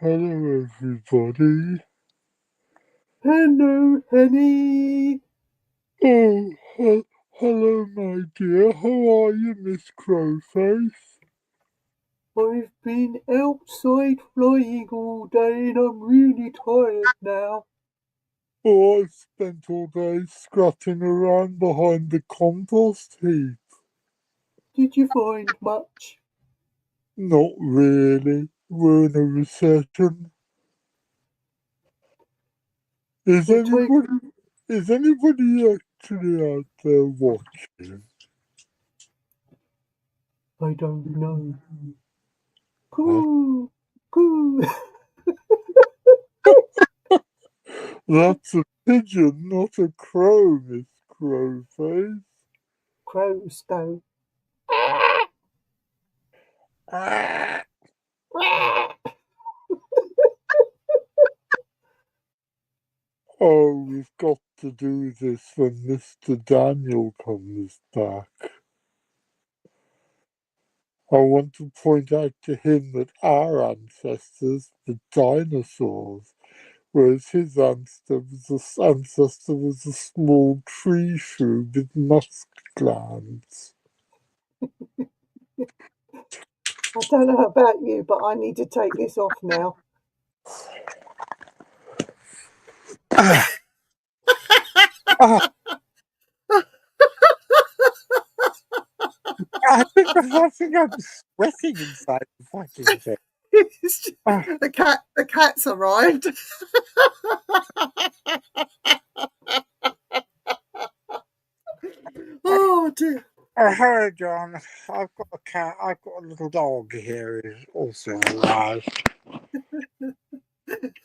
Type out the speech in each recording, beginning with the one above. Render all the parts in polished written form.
Hello, everybody. Hello, honey. Oh, hello, my dear. How are you, Miss Crowface? I've been outside flying all day and I'm really tired now. Oh, I've spent all day scratching around behind the compost heap. Did you find much? Not really. We're in a recession. Is Well, take. anybody, is anybody actually out there watching? I don't know. Coo, coo. That's a pigeon, not a crow, Miss Crowface. Crows go. Ah. Oh, we've got to do this when Mr. Daniel comes back. I want to point out to him that our ancestors, the dinosaurs, whereas his ancestor was a small tree shrew with musk glands. I don't know about you, but I need to take this off now. Ah, ah, I think I'm sweating inside the fucking thing. Ah, The cat's arrived. Oh dear. hello, John. I've got a cat. I've got a little dog here who's also alive.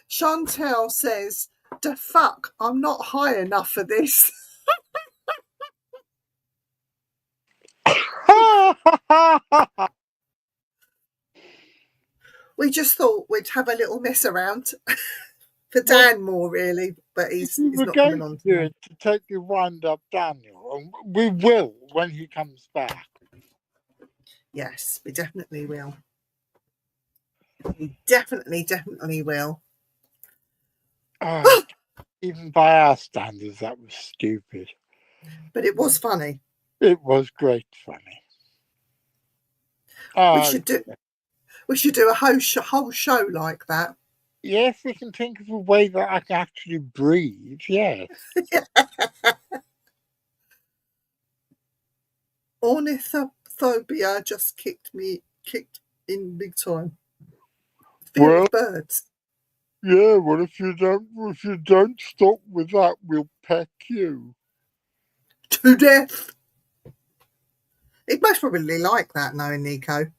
Chantel says, "The fuck, I'm not high enough for this." We just thought we'd have a little mess around for What Dan more, really, but he's we were not coming going on to do tonight. it to totally wind up Daniel, and we will when he comes back. Yes, we definitely will. We definitely will. Even by our standards, that was stupid. But it was funny. It was great funny. We should do. We should do a whole show like that. Yes, we can think of a way that I can actually breathe. Yes. Ornithophobia just kicked in big time. Fear Well, of birds. yeah. Well, if you don't stop with that, we'll peck you. To death. He'd most probably like that, knowing Nico.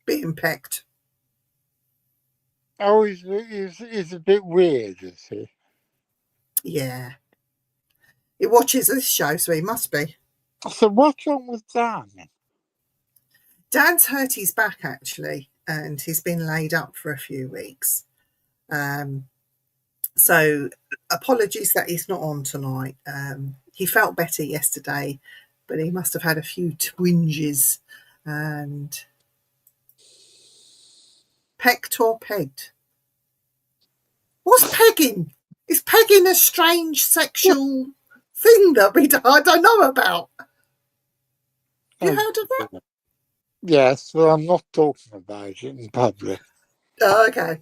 Being pecked. Oh, he's a bit weird, is he? Yeah. He watches this show, so he must be. So what's wrong with Dan? Dan's hurt his back, actually, and he's been laid up for a few weeks. So apologies that he's not on tonight. He felt better yesterday, but he must have had a few twinges. And pecked or pegged? What's pegging? Is pegging a strange sexual thing that I don't know about? You heard of that? Yes, well, I'm not talking about it in public. Oh, okay.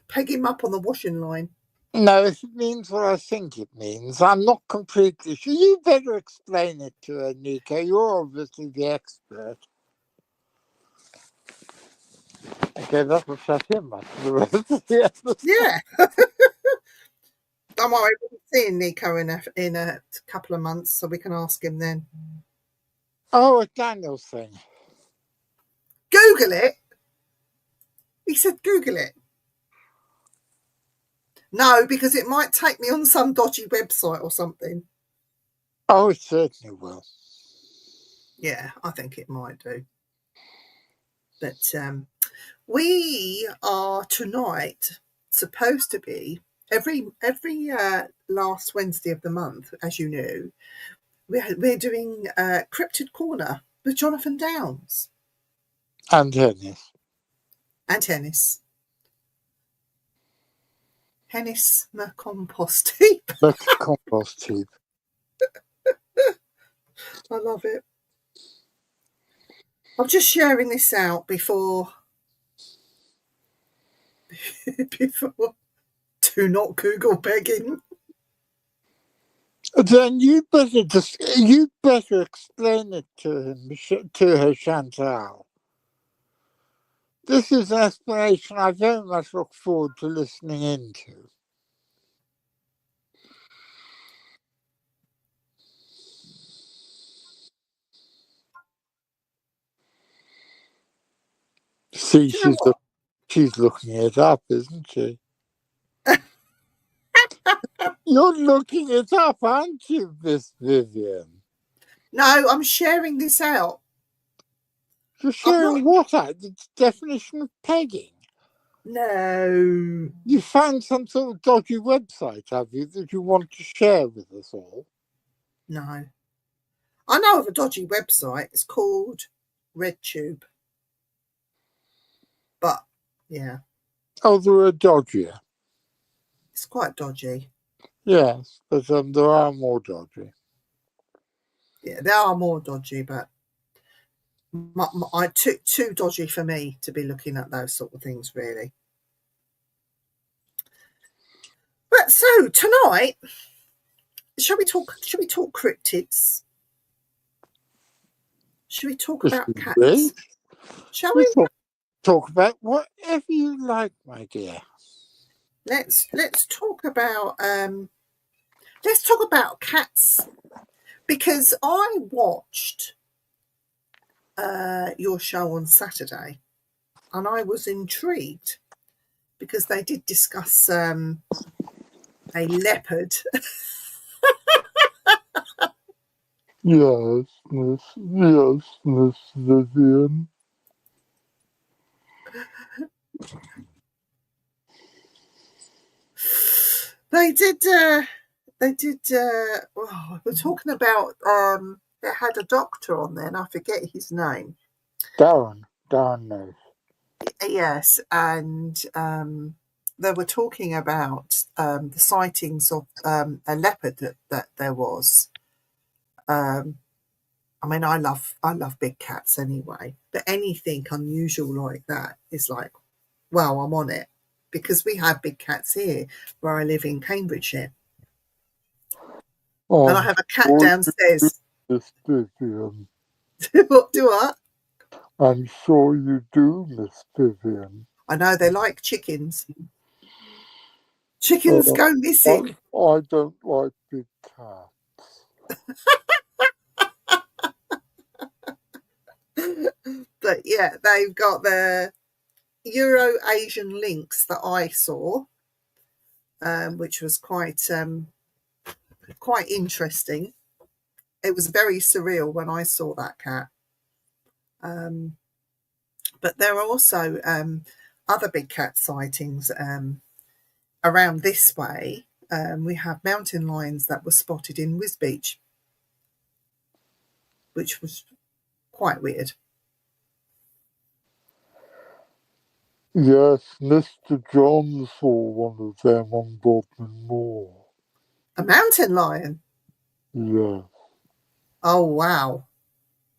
Peg him up on the washing line. No, if it means what I think it means, I'm not completely sure. You better explain it to her, Nico. You're obviously the expert. Okay, that will shut him up. Yeah. Don't worry, we'll be seeing Nico in a couple of months, so we can ask him then. Oh, a Daniel thing. Google it. He said Google it. No, because it might take me on some dodgy website or something. Oh, it certainly will. Yeah, I think it might do. But we are tonight supposed to be every last Wednesday of the month, as you know. We're doing Cryptid Corner with Jonathan Downes And tennis. and tennis. Hennis compost heap. Like a compost heap. I love it. I'm just sharing this out before do not Google begging. Then you better explain it to him, to her, Chantal. This is an explanation I very much look forward to listening into. See, Do you know what? she's looking it up, isn't she? You're looking it up, aren't you, Miss Vivian? No, I'm sharing this out. You're I'm not. sharing what out? The definition of pegging. No. You found some sort of dodgy website, have you, that you want to share with us all? No. I know of a dodgy website. It's called RedTube. But, yeah, Oh, there are dodgier. it's quite dodgy. Yes, but there are more dodgy. Yeah, there are more dodgy, but I took too dodgy for me to be looking at those sort of things, really. But so tonight, shall we talk cryptids? Should we talk about cats? Shall we? Talk about whatever you like, my dear. Let's talk about cats, because I watched your show on Saturday, and I was intrigued because they did discuss a leopard. Yes, Miss Vivian. They did. We're talking about. They had a doctor on there, and I forget his name. Darren knows. Yes, and they were talking about the sightings of a leopard that there was. I mean, I love big cats anyway, but anything unusual like that is like, wow, I'm on it, because we have big cats here where I live in Cambridgeshire, and I have a cat downstairs. Miss Vivian. Do what? I'm sure you do, Miss Vivian. I know they like chickens. Chickens go missing. I don't like big cats. But yeah, they've got the Euro Asian lynx that I saw, which was quite interesting. It was very surreal when I saw that cat. But there are also other big cat sightings around this way. We have mountain lions that were spotted in Wisbeach, which was quite weird. Yes, Mr. John saw one of them on Bodmin Moor. A mountain lion? Yes. Oh, wow.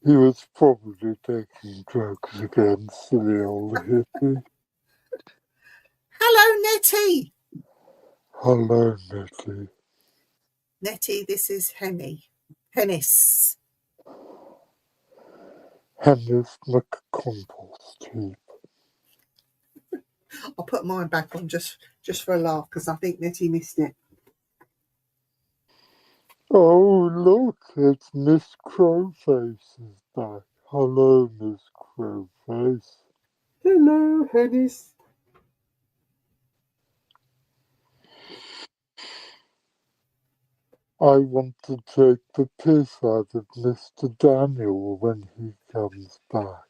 He was probably taking drugs again, silly old hippie. Hello, Nettie. Hello, Nettie. Nettie, this is Hennis. Hennis McCompost heap. I'll put mine back on just for a laugh, because I think Nettie missed it. Oh, look, it's Miss Crowface is back. Hello, Miss Crowface. Hello, Hennis. I want to take the piss out of Mr. Daniel when he comes back.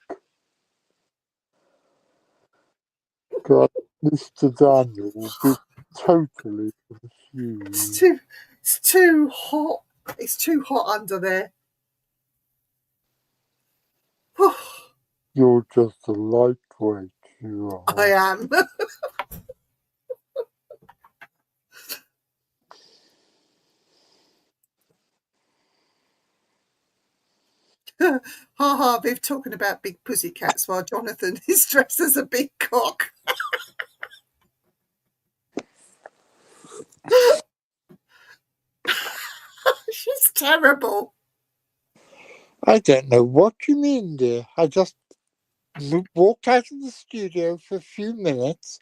God, Mr. Daniel will be totally confused. It's too hot. It's too hot under there. You're just a lightweight, you are. I am. Ha ha, Viv talking about big pussycats while Jonathan is dressed as a big cock. She's terrible. I don't know what you mean, dear. I just walked out of the studio for a few minutes,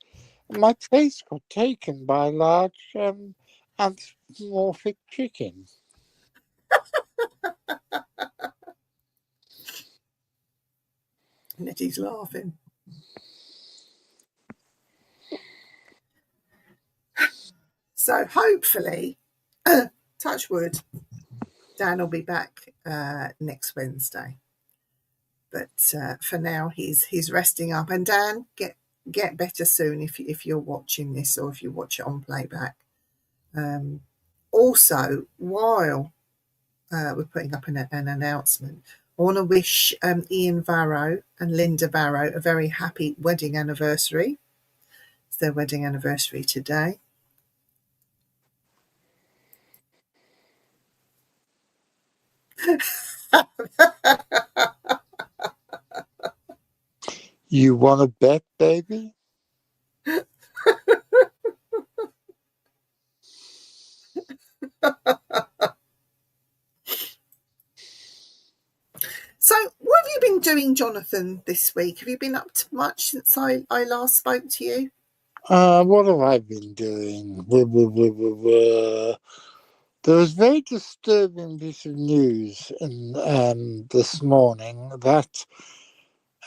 and my place got taken by a large anthropomorphic chicken. Nettie's laughing. So hopefully, touch wood, Dan will be back next Wednesday. But for now, he's resting up. And Dan, get better soon if you're watching this or if you watch it on playback. Also, while we're putting up an announcement, I want to wish Ian Varro and Linda Varro a very happy wedding anniversary. It's their wedding anniversary today. You want to bet, baby? So, what have you been doing, Jonathan, this week? Have you been up to much since I last spoke to you? What have I been doing? There was a very disturbing piece of news this morning that,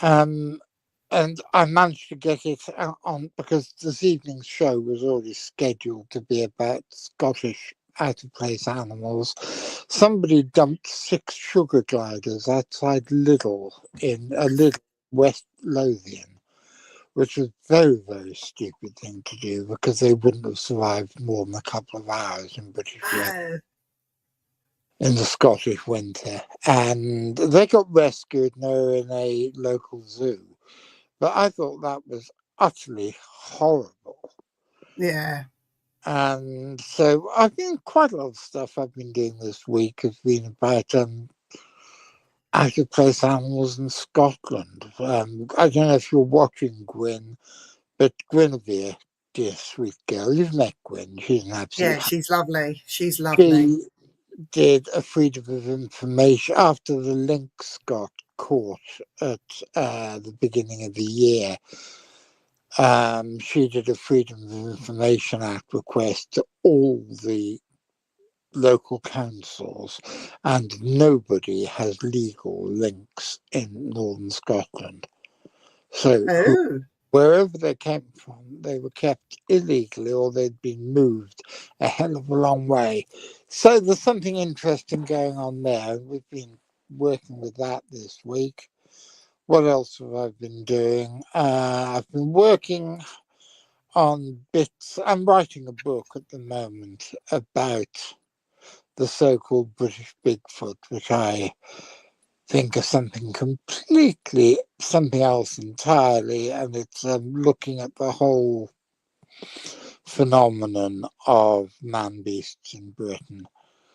and I managed to get it on because this evening's show was already scheduled to be about Scottish out-of-place animals. Somebody dumped 6 sugar gliders outside Lidl in West Lothian, which was a very, very stupid thing to do because they wouldn't have survived more than a couple of hours in British weather in the Scottish winter. And they got rescued and they were in a local zoo. But I thought that was utterly horrible. Yeah. And so I've been quite a lot of stuff I've been doing this week has been about out of place animals in Scotland. I don't know if you're watching Gwyn, but Guinevere, dear sweet girl, you've met Gwyn. She's an absolute. Yeah, she's lovely. She's lovely. She did a freedom of information after the lynx got caught at the beginning of the year. She did a Freedom of Information Act request to all the local councils, and nobody has legal links in northern Scotland. So Oh, wherever they came from, they were kept illegally or they'd been moved a hell of a long way. So there's something interesting going on there. We've been working with that this week. What else have I been doing? I've been working on bits. I'm writing a book at the moment about the so-called British Bigfoot, which I think is something completely, something else entirely, and it's looking at the whole phenomenon of man-beasts in Britain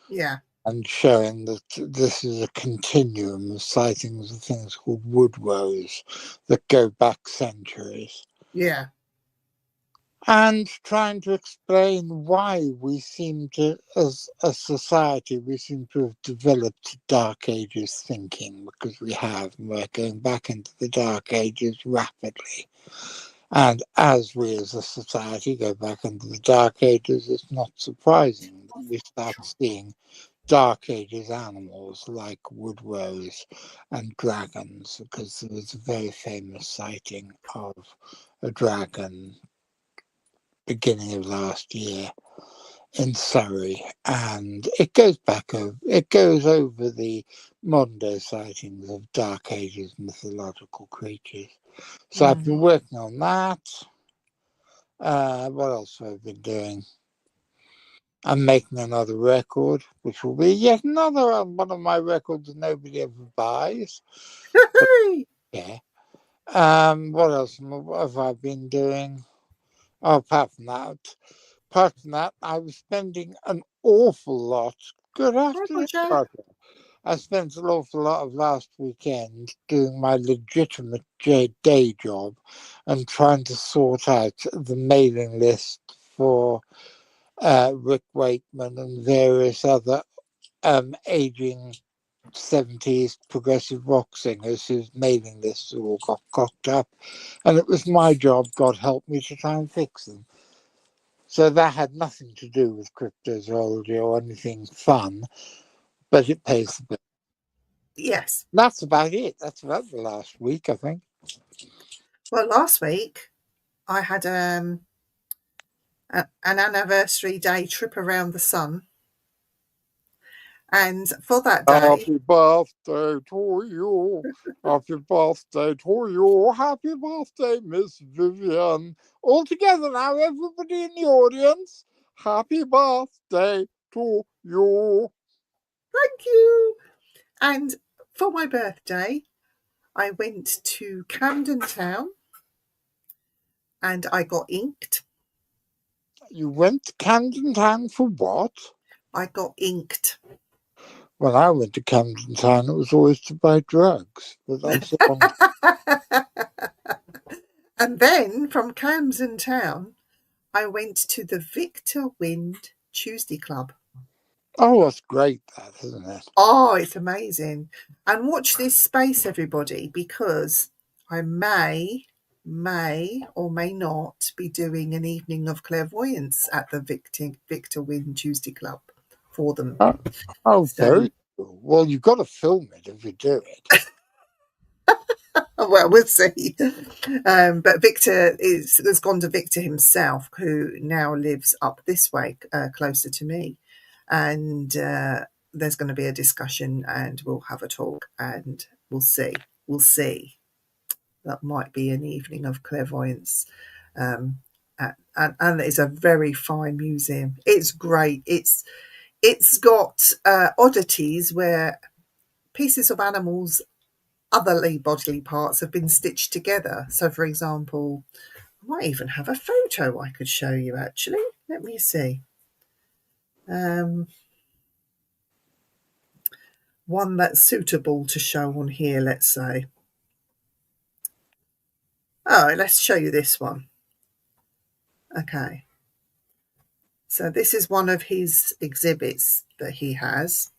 yeah. and showing that this is a continuum of sightings of things called woodrows that go back centuries. Yeah. And trying to explain why we seem to, as a society, we seem to have developed Dark Ages thinking, because we have, and we're going back into the Dark Ages rapidly. And as we as a society go back into the Dark Ages, it's not surprising that we start seeing Dark Ages animals like woodrows and dragons, because there was a very famous sighting of a dragon beginning of last year in Surrey, and it goes over the modern day sightings of Dark Ages mythological creatures. So I've been working on that. What else have I been doing? I'm making another record, which will be yet another one of my records nobody ever buys. But, yeah. What else have I been doing? Oh, apart from that, I was spending an awful lot. Good Hi, afternoon, Roger. Roger. I spent an awful lot of last weekend doing my legitimate day job and trying to sort out the mailing list for Rick Wakeman and various other aging 70s progressive rock singers whose mailing lists all got cocked up. And it was my job, God help me, to try and fix them. So that had nothing to do with cryptozoology or anything fun, but it pays the bill. Yes. That's about it. That's about the last week, I think. Well, last week I had an anniversary day trip around the sun. And for that day, Happy birthday to you. Happy birthday to you. Happy birthday, Miss Vivian. All together now, everybody in the audience. Happy birthday to you. thank you. And for my birthday, I went to Camden Town and I got inked. You went to Camden Town for what? I got inked. When I went to Camden Town, it was always to buy drugs. But that's the wrong. And then from Camden Town, I went to the Victor Wind Tuesday Club. Oh, that's great, that, isn't it? Oh, it's amazing. And watch this space, everybody, because I may or may not be doing an evening of clairvoyance at the Victor Wynn Tuesday Club for them. Oh, So, very cool. Well, you've got to film it if you do it. well, we'll see. But Victor has gone to Victor himself, who now lives up this way, closer to me. And there's going to be a discussion and we'll have a talk and we'll see. We'll see. That might be an evening of clairvoyance. And it's a very fine museum. It's great. It's got oddities where pieces of animals' other bodily parts have been stitched together. So, for example, I might even have a photo I could show you, actually. Let me see. One that's suitable to show on here, let's say. Oh, let's show you this one. Okay. So this is one of his exhibits that he has.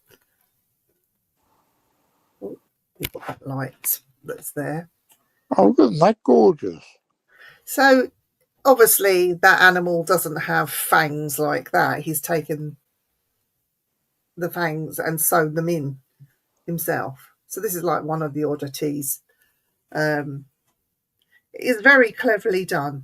Oh, we've got that light that's there. Oh, isn't that gorgeous? So obviously that animal doesn't have fangs like that. He's taken the fangs and sewn them in himself. So this is like one of the oddities. It's very cleverly done.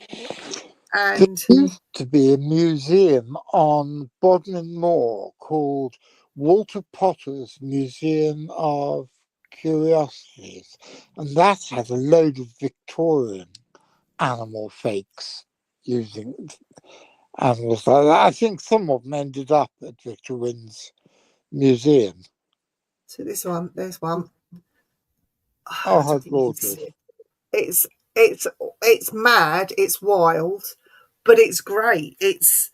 There And used to be a museum on Bodmin Moor called Walter Potter's Museum of Curiosities, and that had a load of Victorian animal fakes using animals like that. I think some of them ended up at Victor Wynn's museum. so this one, there's one. Oh, I how don't think you can gorgeous. see it. It's it's mad, it's wild, but it's great. It's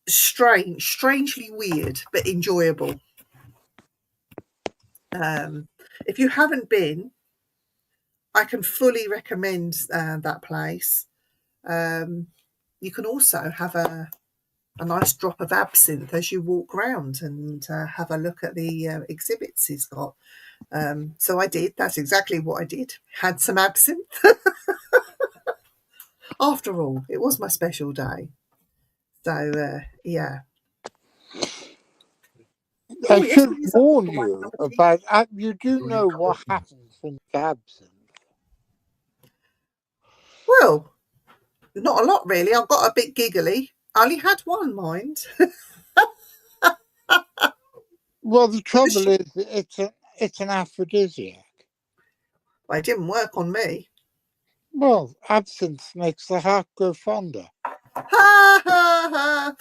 strangely weird, but enjoyable. If you haven't been, I can fully recommend that place. You can also have a nice drop of absinthe as you walk round and have a look at the exhibits he's got. So I did. That's exactly what I did. Had some absinthe. After all, it was my special day. So, yeah. I Oh, yes, should it is. I've warn got my you cup of tea. about, you do know what happens when you have absinthe. Well, not a lot, really. I got a bit giggly. I only had one, mind. Well, the trouble is, it's an aphrodisiac. It didn't work on me. Well, absinthe makes the heart grow fonder. Ha, ha, ha.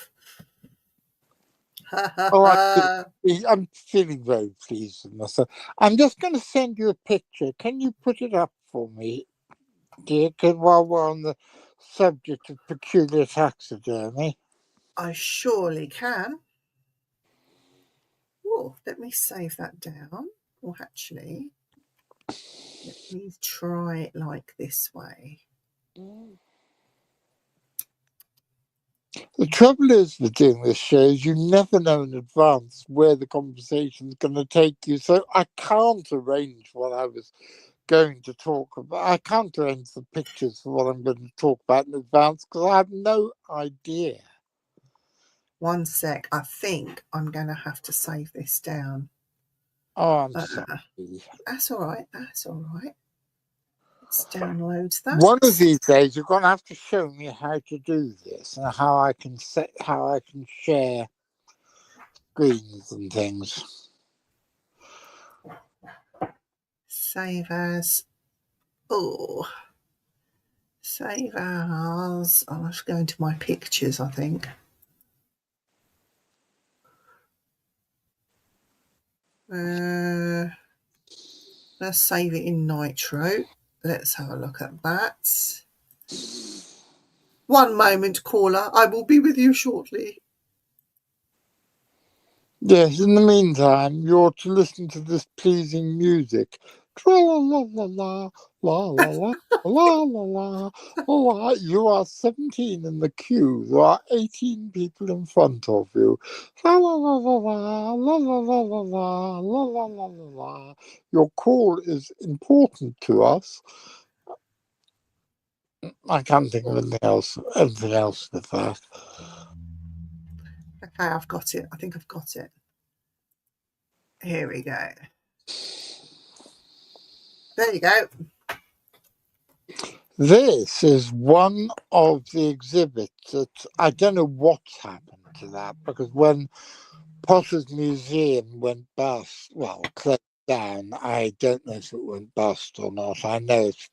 Ha, ha, Oh, ha. I'm feeling very pleased with myself. I'm just going to send you a picture. Can you put it up for me, dear? While we're on the subject of peculiar taxidermy. I surely can. Oh, let me save that down. Or actually, let me try it like this way. The trouble is with doing this show is you never know in advance where the conversation's going to take you. So I can't arrange what I was going to talk about. I can't arrange the pictures for what I'm going to talk about in advance because I have no idea. One sec. I think I'm going to have to save this down. Oh, I'm sorry. That's all right. That's all right. Let's download that. One of these days, you're going to have to show me how to do this and how I can share screens and things. Save as. Oh, save as. I must go into my pictures, I think. Let's save it in Nitro. Let's have a look at that. One moment, caller. I will be with you shortly. Yes, in the meantime, you're to listen to this pleasing music. Tra la la la la la la la la la la. You are 17 in the queue. There are 18 people in front of you. La la la la la la la la la la la la la. Your call is important to us. I can't think of anything else with that. Okay, I've got it. I think I've got it. Here we go. There you go. This is one of the exhibits that I don't know what's happened to that because when Potter's Museum went bust, well, closed down, I don't know if it went bust or not. I know it's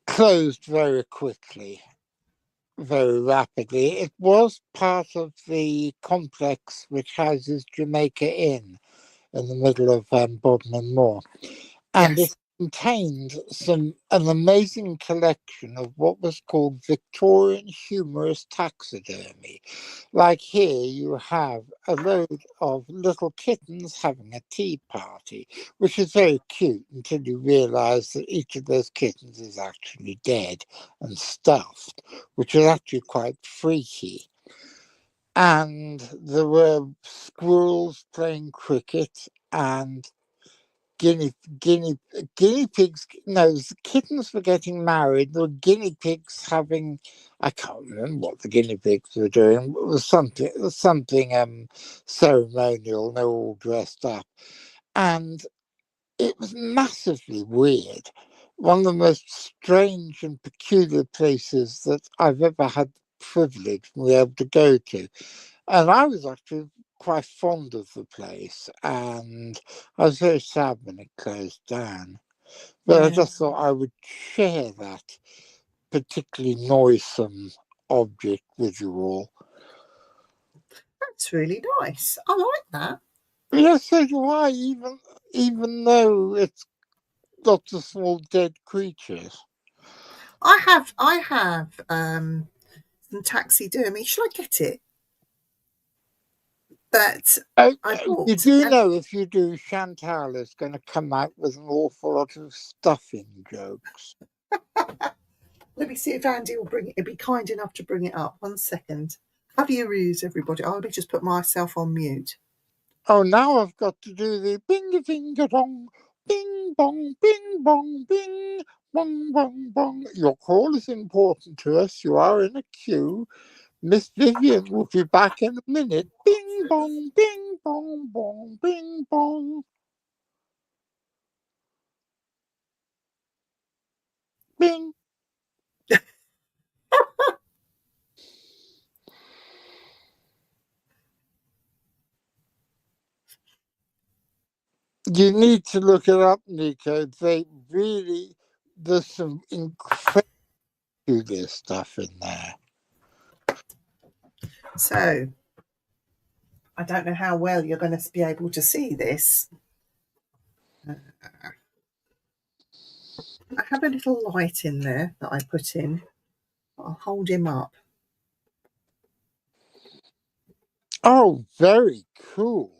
closed very quickly, very rapidly. It was part of the complex which houses Jamaica Inn in the middle of Bodmin Moor. And Yes. it contained an amazing collection of what was called Victorian humorous taxidermy. Like here, you have a load of little kittens having a tea party, which is very cute until you realise that each of those kittens is actually dead and stuffed, which is actually quite freaky. And there were squirrels playing cricket and guinea pigs. No, the kittens were getting married. There were guinea pigs having. I can't remember what the guinea pigs were doing. It was something ceremonial. They were all dressed up, and it was massively weird. One of the most strange and peculiar places that I've ever had the privilege to be able to go to. And I was actually quite fond of the place, and I was very sad when it closed down. But I just thought I would share that particularly noisome object with you all. That's really nice. I like that. Yes, so do I, even though it's lots of small dead creatures. I have some taxidermy. Should I get it? But I bought. You do know if you do, Chantal is going to come out with an awful lot of stuffing jokes. Let me see if Andy will bring it. He'll be kind enough to bring it up. 1 second. How do you ruse, everybody? I'll just put myself on mute. Oh, now I've got to do the bing finger dong, bing bong, bing bong, bing bong bong bong. Your call is important to us. You are in a queue. Miss Vivian will be back in a minute. Bing bong, bing bong bong, bing bong. Bing. You need to look it up, Nico. There's some incredible stuff in there. So, I don't know how well you're going to be able to see this. I have a little light in there that I put in. I'll hold him up. Oh, very cool.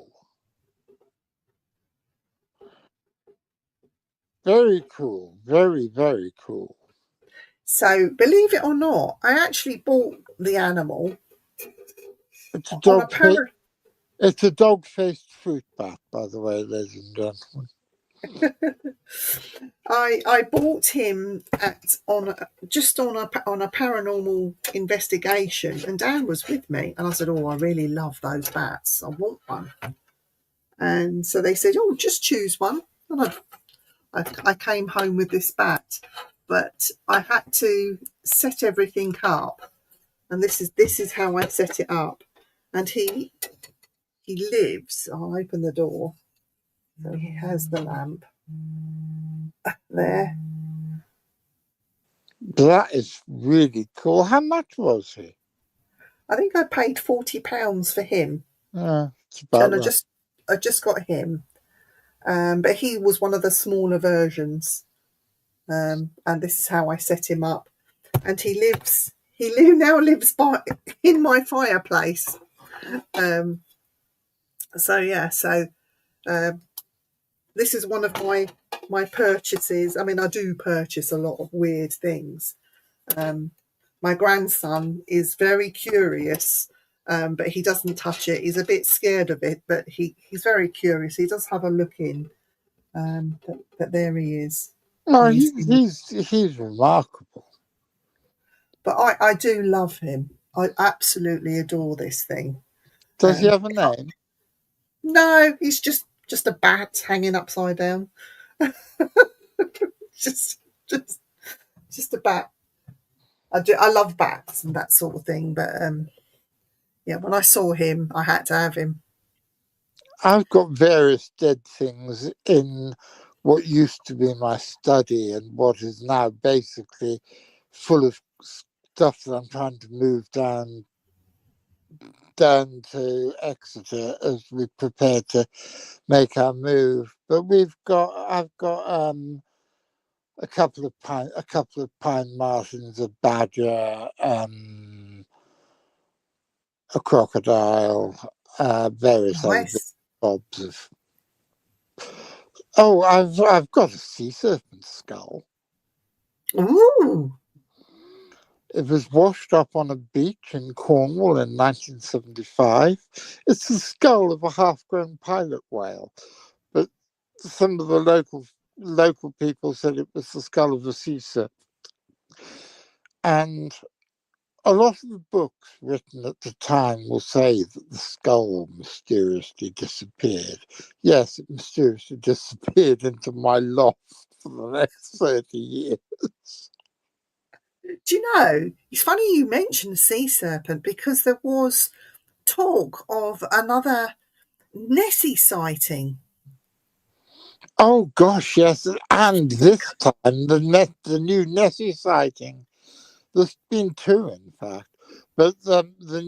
Very cool. Very, very cool. So, believe it or not, I actually bought the animal It's a on a dog. para. It's a dog-faced fruit bat, by the way, ladies and gentlemen. I bought him at on a paranormal investigation, and Dan was with me, and I said, "Oh, I really love those bats. I want one." And so they said, "Oh, just choose one." And I came home with this bat, but I had to set everything up, and this is how I set it up. And he lives. I'll open the door. So he has the lamp there. That is really cool. How much was he? I think I paid £40 for him, It's about and I right. just I just got him. But he was one of the smaller versions, and this is how I set him up. And he lives. Now lives in my fireplace. So yeah, so this is one of my purchases. I mean, I do purchase a lot of weird things. My grandson is very curious, but he doesn't touch it. He's a bit scared of it, but he's very curious. He does have a look in. But there he is. No, And he's remarkable. but I do love him. I absolutely adore this thing. Does he have a name? No, he's just a bat hanging upside down. just just just a bat. I love bats and that sort of thing, but yeah, when I saw him, I had to have him. I've got various dead things in what used to be my study and what is now basically full of stuff that I'm trying to move down to Exeter as we prepare to make our move. But I've got a couple of pine martens, a badger, a crocodile, various other bits Nice. and bobs of. Oh, I've got a sea serpent skull. Ooh. It was washed up on a beach in Cornwall in 1975. It's the skull of a half-grown pilot whale, but some of the local people said it was the skull of a sea serpent. And a lot of the books written at the time will say that the skull mysteriously disappeared. Yes, it mysteriously disappeared into my loft for the next 30 years. Do you know, it's funny you mentioned sea serpent because there was talk of another Nessie sighting. Oh gosh, yes, and this time the new Nessie sighting. There's been two, in fact, but the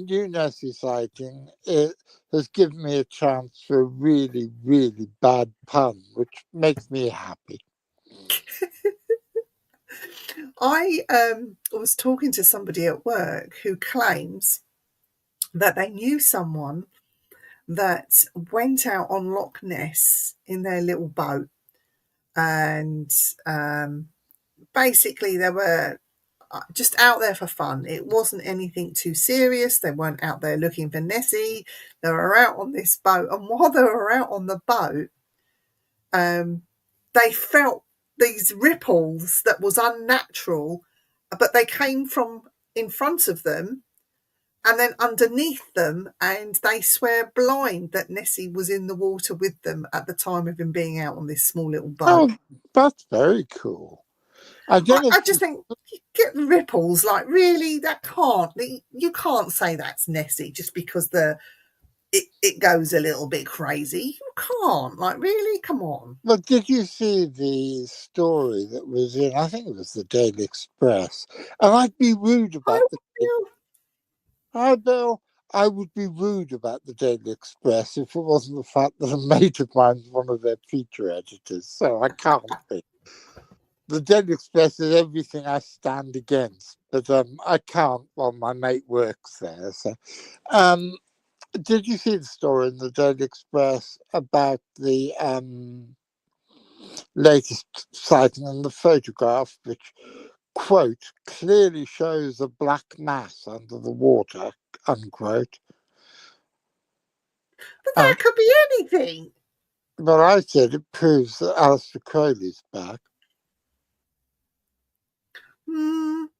new Nessie sighting has given me a chance for a really, really bad pun, which makes me happy. I was talking to somebody at work who claims that they knew someone that went out on Loch Ness in their little boat, and basically they were just out there for fun. It wasn't anything too serious. They weren't out there looking for Nessie. They were out on this boat, and while they were out on the boat, they felt these ripples that was unnatural, but they came from in front of them and then underneath them, and they swear blind that Nessie was in the water with them at the time of him being out on this small little boat. Oh, that's very cool. I don't know I if just think, you get ripples, like really, that can't, you can't say that's Nessie just because it goes a little bit crazy. You can't, like, really, come on. but did you see the story that was in? I think it was the Daily Express, and I'd be rude I about the. feel Hi, Bill. I would be rude about the Daily Express if it wasn't the fact that a mate of mine is one of their feature editors, so I can't be. The Daily Express is everything I stand against, but I can't while my mate works there. So, did you see the story in the Daily Express about the latest sighting in the photograph, which, quote, clearly shows a black mass under the water, unquote. But that could be anything. But I said it proves that Aleister Crowley's back.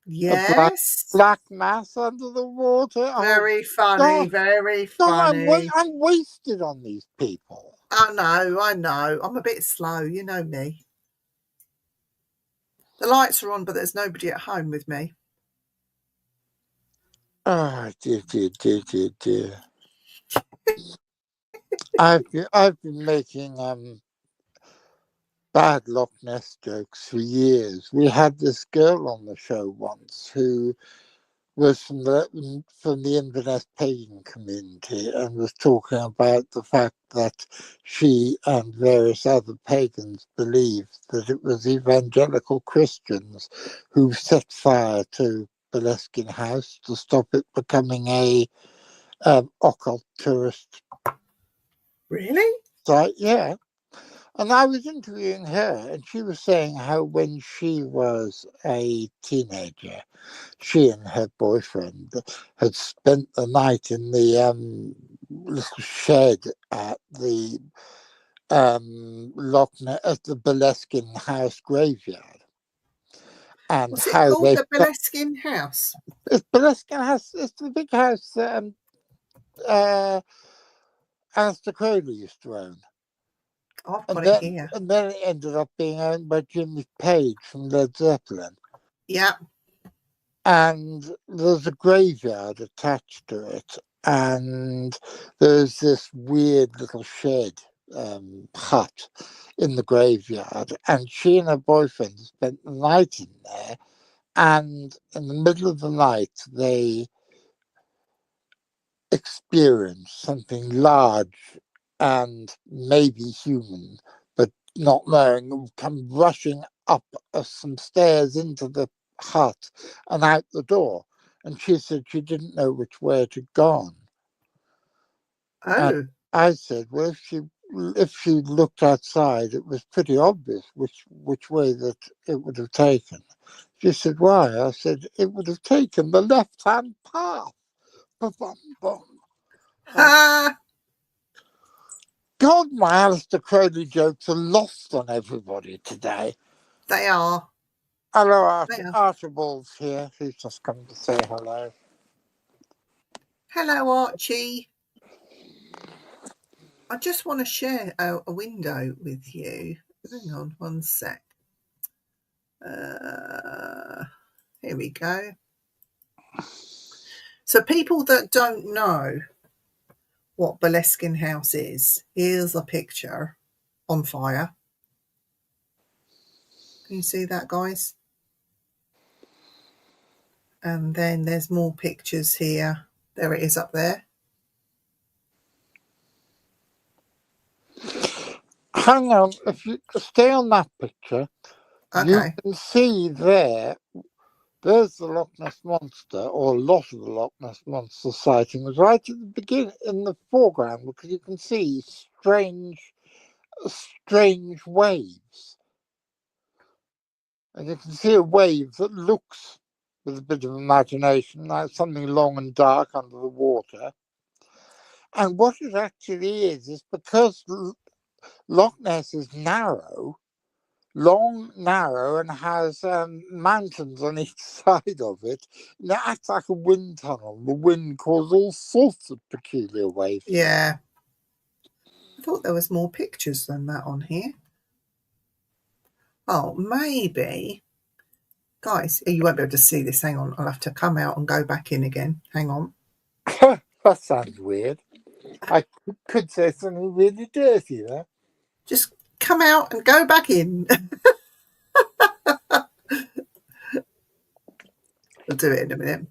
Yes. A black mass under the water. Very funny, very God, funny. I'm wasted on these people. I know. I'm a bit slow, you know me. The lights are on, but there's nobody at home with me. Oh, dear. I've been making bad Loch Ness jokes for years. We had this girl on the show once who was from the Inverness pagan community and was talking about the fact that she and various other pagans believed that it was evangelical Christians who set fire to Boleskine House to stop it becoming a occult tourist Really? site. Yeah. And I was interviewing her, and she was saying how when she was a teenager, she and her boyfriend had spent the night in the little shed at the at the Boleskine House graveyard. And What's it how called? they The Boleskine House? it's Boleskine House, it's the big house that Aleister Crowley used to own. I've got it here. And then it ended up being owned by Jimmy Page from Led Zeppelin. Yeah. And there's a graveyard attached to it, and there's this weird little shed hut in the graveyard, and she and her boyfriend spent the night in there, and in the middle of the night they experienced something large and maybe human, but not knowing, come rushing up some stairs into the hut and out the door. And she said she didn't know which way it had gone. And Oh. I said, well, if she looked outside, it was pretty obvious which way that it would have taken. She said, why? I said, it would have taken the left-hand path. Ba-bum-bum. Ha! God, my Aleister Crowley jokes are lost on everybody today. They are. Hello, They are. Archibald's here. He's just come to say hello. Hello, Archie. I just want to share a window with you. Hang on one sec. Here we go. So people that don't know what Boleskine House is, here's a picture on fire. Can you see that, guys? And then there's more pictures here. There it is up there. Hang on, if you stay on that picture, you Okay. can see there's the Loch Ness Monster, or a lot of the Loch Ness Monster sightings right at the beginning, in the foreground, because you can see strange waves. And you can see a wave that looks, with a bit of imagination, like something long and dark under the water. And what it actually is because Loch Ness is long, narrow, and has mountains on each side of it. And it acts like a wind tunnel. The wind causes all sorts of peculiar waves. Yeah. I thought there was more pictures than that on here. Oh, maybe. Guys, you won't be able to see this. Hang on. I'll have to come out and go back in again. Hang on. That sounds weird. I could say something really dirty there. Just come out and go back in. I'll do it in a minute.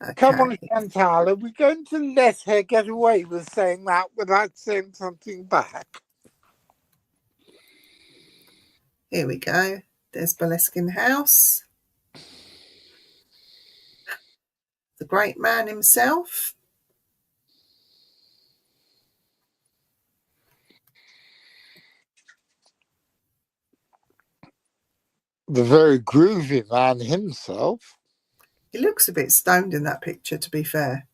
Okay. Come on, Chantal, are we going to let her get away with saying that without saying something back? Here we go. There's Boleskine House. The great man himself. The very groovy man himself. He looks a bit stoned in that picture, to be fair.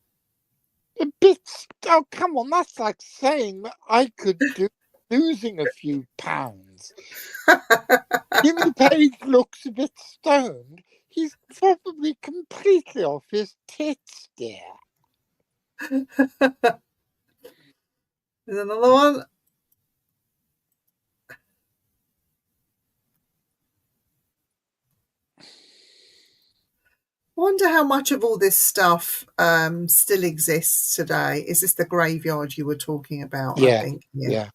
A bit. Oh, come on. That's like saying that I could do losing a few pounds. Jimmy Page looks a bit stoned. He's probably completely off his tits, dear. There's another one. I wonder how much of all this stuff still exists today. Is this the graveyard you were talking about? Yeah, I think. yeah.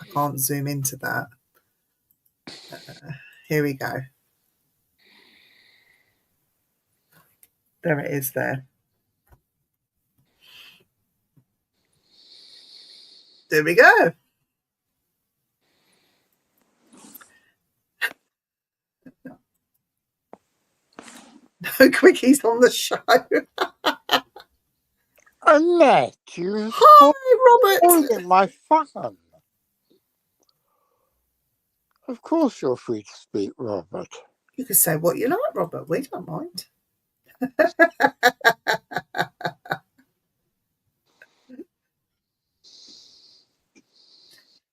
I can't zoom into that. Here we go. There it is there. There we go. No quickies on the show. Annette, you're Hi, Robert. spoiling my fun. Of course you're free to speak, Robert. You can say what you like, Robert. We don't mind.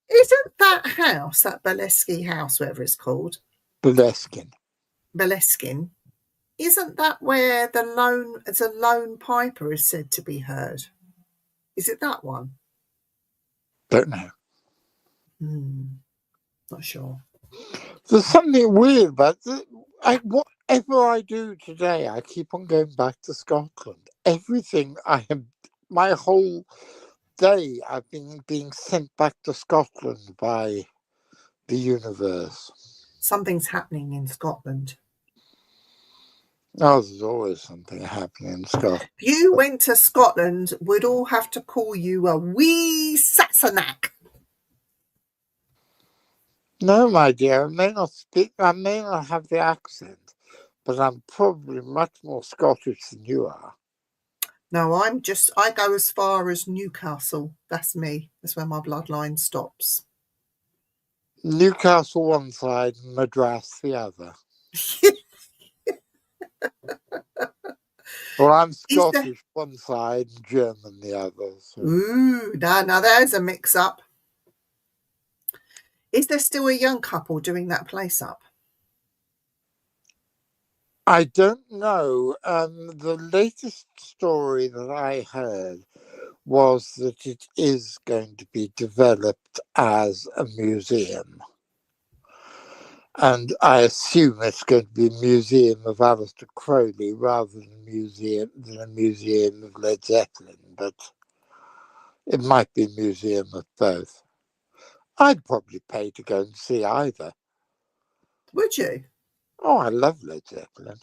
Isn't that house, that Bolesky house, whatever it's called, Boleskin. isn't that where the lone piper is said to be heard? Is it that one? Don't know. Not sure. There's something weird about it. Whatever I do today, I keep on going back to Scotland. Everything my whole day, I've been being sent back to Scotland by the universe. Something's happening in Scotland. Oh, there's always something happening in Scotland. If you went to Scotland, we'd all have to call you a wee Sassenach. No, my dear, I may not have the accent, but I'm probably much more Scottish than you are. No, I go as far as Newcastle. That's me. That's where my bloodline stops. Newcastle one side, Madras the other. Well, I'm Scottish one side and German the other. So. Ooh, now there's a mix-up. Is there still a young couple doing that place up? I don't know. The latest story that I heard was that it is going to be developed as a museum. And I assume it's going to be a museum of Aleister Crowley rather than a museum of Led Zeppelin, but it might be a museum of both. I'd probably pay to go and see either. Would you? Oh, I love Led Zeppelin.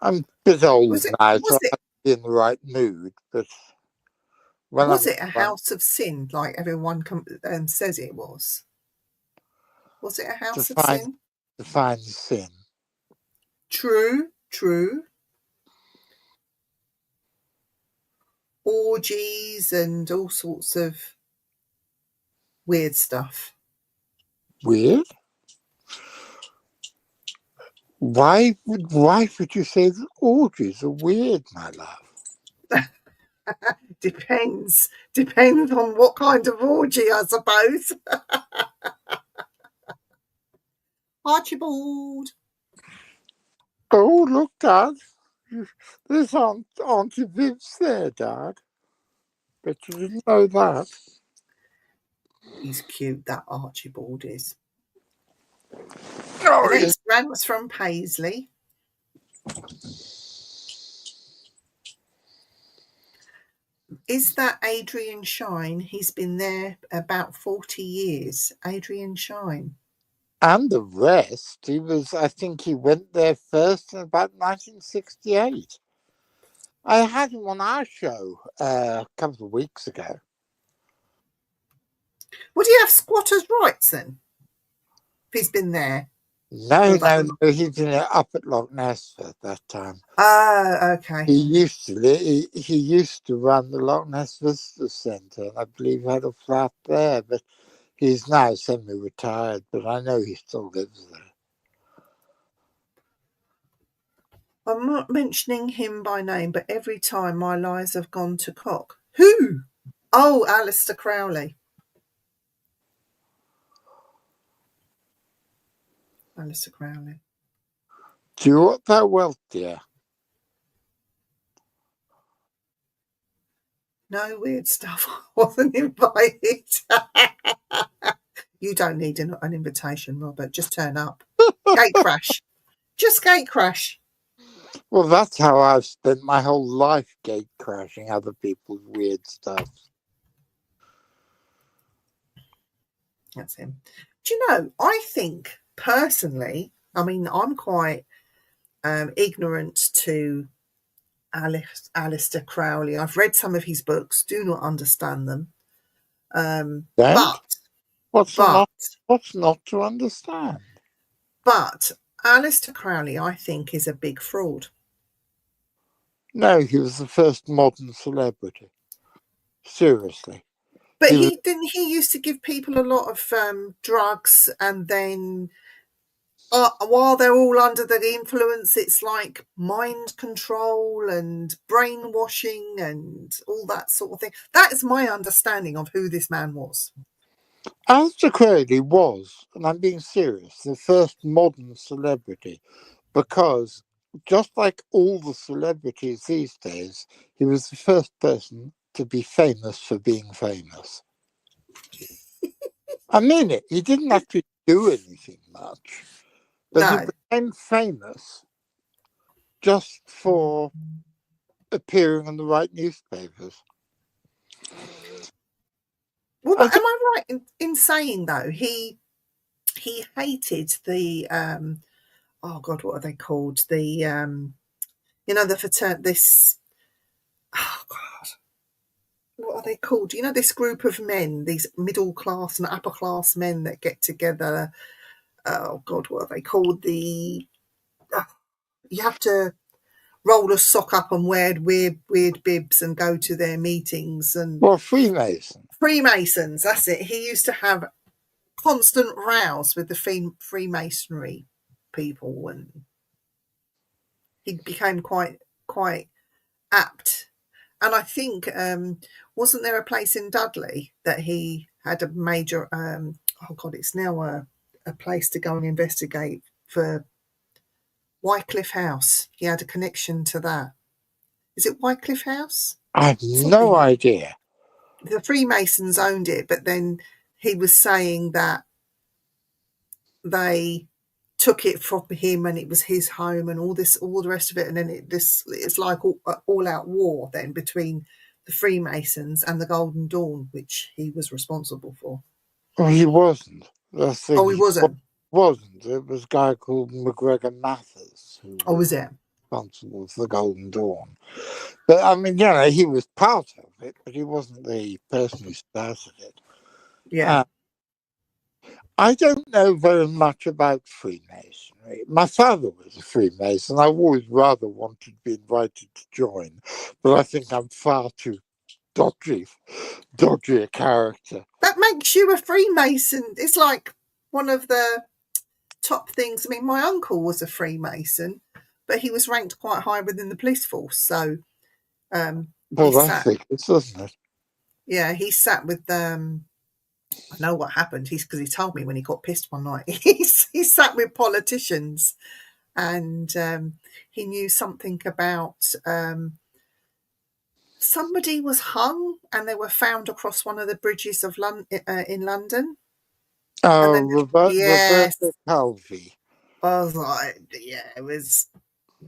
I'm a bit old now, so I'm in the right mood, but was it a house of sin, like everyone says it was? Was it a house of sin? Define sin. True. Orgies and all sorts of weird stuff. Weird? Why would you say that orgies are weird, my love? Depends on what kind of orgy, I suppose. Archibald. Oh, look, Dad. There's Auntie Viv's there, Dad. Bet you didn't know that. He's cute, that Archibald is. Oh, the next grant's from Paisley. Is that Adrian Shine? He's been there about 40 years. Adrian Shine. And the rest. I think he went there first in about 1968. I had him on our show a couple of weeks ago. Would he have squatters' rights then? If he's been there? No, he's been up at Loch Ness at that time. Okay. He used to run the Loch Ness Visitor Centre, and I believe he had a flat there, but He's now semi-retired, but I know he still lives there. I'm not mentioning him by name, but every time my lies have gone to cock. Who? Oh, Alistair Crowley. Alistair Crowley. Do you want that wealth, dear? No weird stuff. I wasn't invited. You don't need an invitation, Robert. Just turn up. Gate crash. Just gate crash. Well, that's how I've spent my whole life, gate crashing other people's weird stuff. That's him. Do you know, I think personally, I mean, I'm quite ignorant to Alistair Crowley. I've read some of his books, do not understand them. But what's not to understand? But Alistair Crowley, I think, is a big fraud. No, he was the first modern celebrity. Seriously. But he used to give people a lot of drugs, and then while they're all under the influence, it's like mind control and brainwashing and all that sort of thing. That is my understanding of who this man was. Alistair Crowley was, and I'm being serious, the first modern celebrity, because just like all the celebrities these days, he was the first person to be famous for being famous. I mean it. He didn't actually do anything much, but he became famous just for appearing in the right newspapers. Well, am I right in saying, though, he hated the oh God, what are they called? The you know, the fraternity, this, oh God, what are they called? You know, this group of men, these middle class and upper class men that get together. Oh God, what are they called? You have to roll a sock up and wear weird bibs and go to their meetings. And well, Freemasons, that's it. He used to have constant rows with the Freemasonry people, and he became quite apt. And I think wasn't there a place in Dudley that he had a major oh God, it's now a place to go and investigate for Wycliffe House. He had a connection to that. Is it Wycliffe House? I have no idea. The Freemasons owned it, but then he was saying that they took it from him and it was his home and all the rest of it. And then it's like all out war then between the Freemasons and the Golden Dawn, which he was responsible for. Well, he wasn't. Oh, he wasn't? Wasn't. It was a guy called McGregor Mathers who was it? responsible for the Golden Dawn. But I mean, he was part of it, but he wasn't the person who started it. Yeah. I don't know very much about Freemasonry. My father was a Freemason. I've always rather wanted to be invited to join, but I think I'm far too dodgy a character. That makes you a Freemason. It's like one of the top things. I mean, my uncle was a Freemason, but he was ranked quite high within the police force. So, well, that's it, doesn't it? Yeah, he sat with I know what happened. Because he told me when he got pissed one night. He sat with politicians, and he knew something about somebody was hung, and they were found across one of the bridges of in London. Oh, Roberta Calvi. I was like,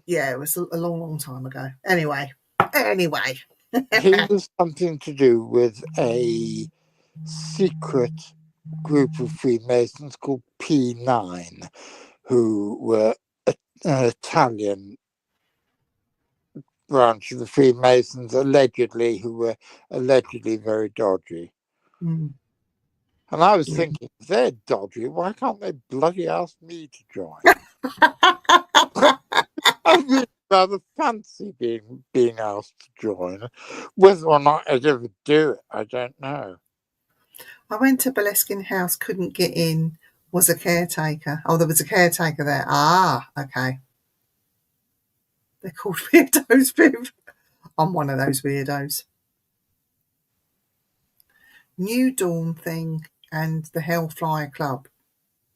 yeah, it was a long time ago. Anyway. He was something to do with a secret group of Freemasons called P9, who were an Italian branch of the Freemasons, who were allegedly very dodgy. Mm. And I was thinking, if they're dodgy, why can't they bloody ask me to join? I really rather fancy being asked to join. Whether or not I'd ever do it, I don't know. I went to Boleskine House, couldn't get in, was a caretaker. Oh, there was a caretaker there. Ah, okay. They're called weirdos, Viv. I'm one of those weirdos. New Dawn thing and the Hellfire Club.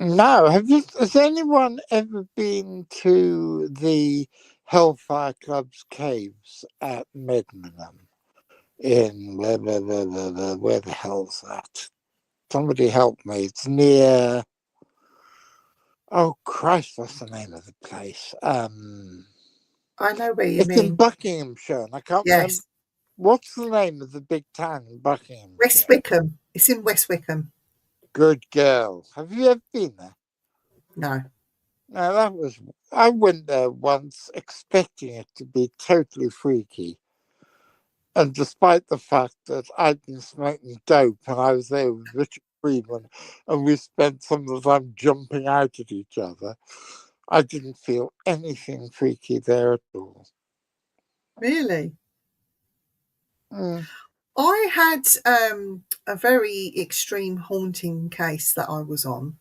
No, has anyone ever been to the Hellfire Club's caves at Medmenham in where the hell's that? Somebody help me. It's near. Oh Christ, what's the name of the place? I know where you It's in mean. Buckinghamshire. And I can't remember Yes, what's the name of the big town in West Buckinghamshire. Wickham. It's in West Wickham. Good girl. Have you ever been there? No. No, that was. I went there once expecting it to be totally freaky. And despite the fact that I'd been smoking dope and I was there with Richard Freeman and we spent some of the time jumping out at each other, I didn't feel anything freaky there at all. Really? Mm. I had a very extreme haunting case that I was on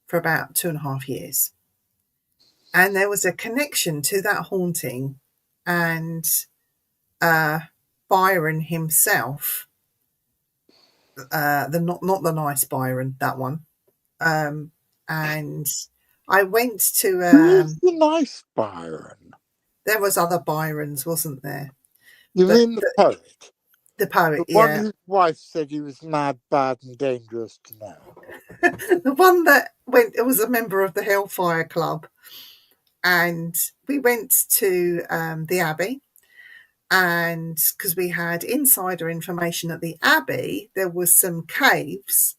for about 2.5 years. And there was a connection to that haunting and Byron himself, the not the nice Byron, that one. And I went to Who is the nice Byron? there was other Byrons, wasn't there? You But mean the poet? the poet, The one yeah. whose wife said he was mad, bad, and dangerous to know. The one that went, it was a member of the Hellfire Club. And we went to the Abbey. And because we had insider information at the Abbey, there was some caves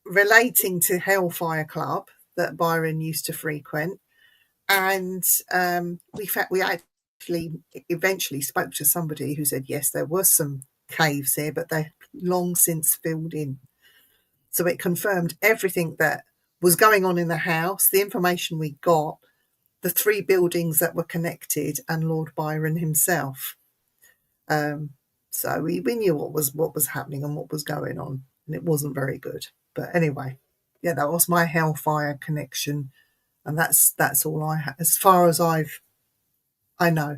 relating to Hellfire Club that Byron used to frequent. And we actually eventually spoke to somebody who said, yes, there was some caves here, but they're long since filled in. So it confirmed everything that was going on in the house, the information we got, the 3 buildings that were connected, and Lord Byron himself. So we knew what was happening and what was going on, and it wasn't very good. But anyway, yeah, that was my Hellfire connection, and that's all I have as far as I know.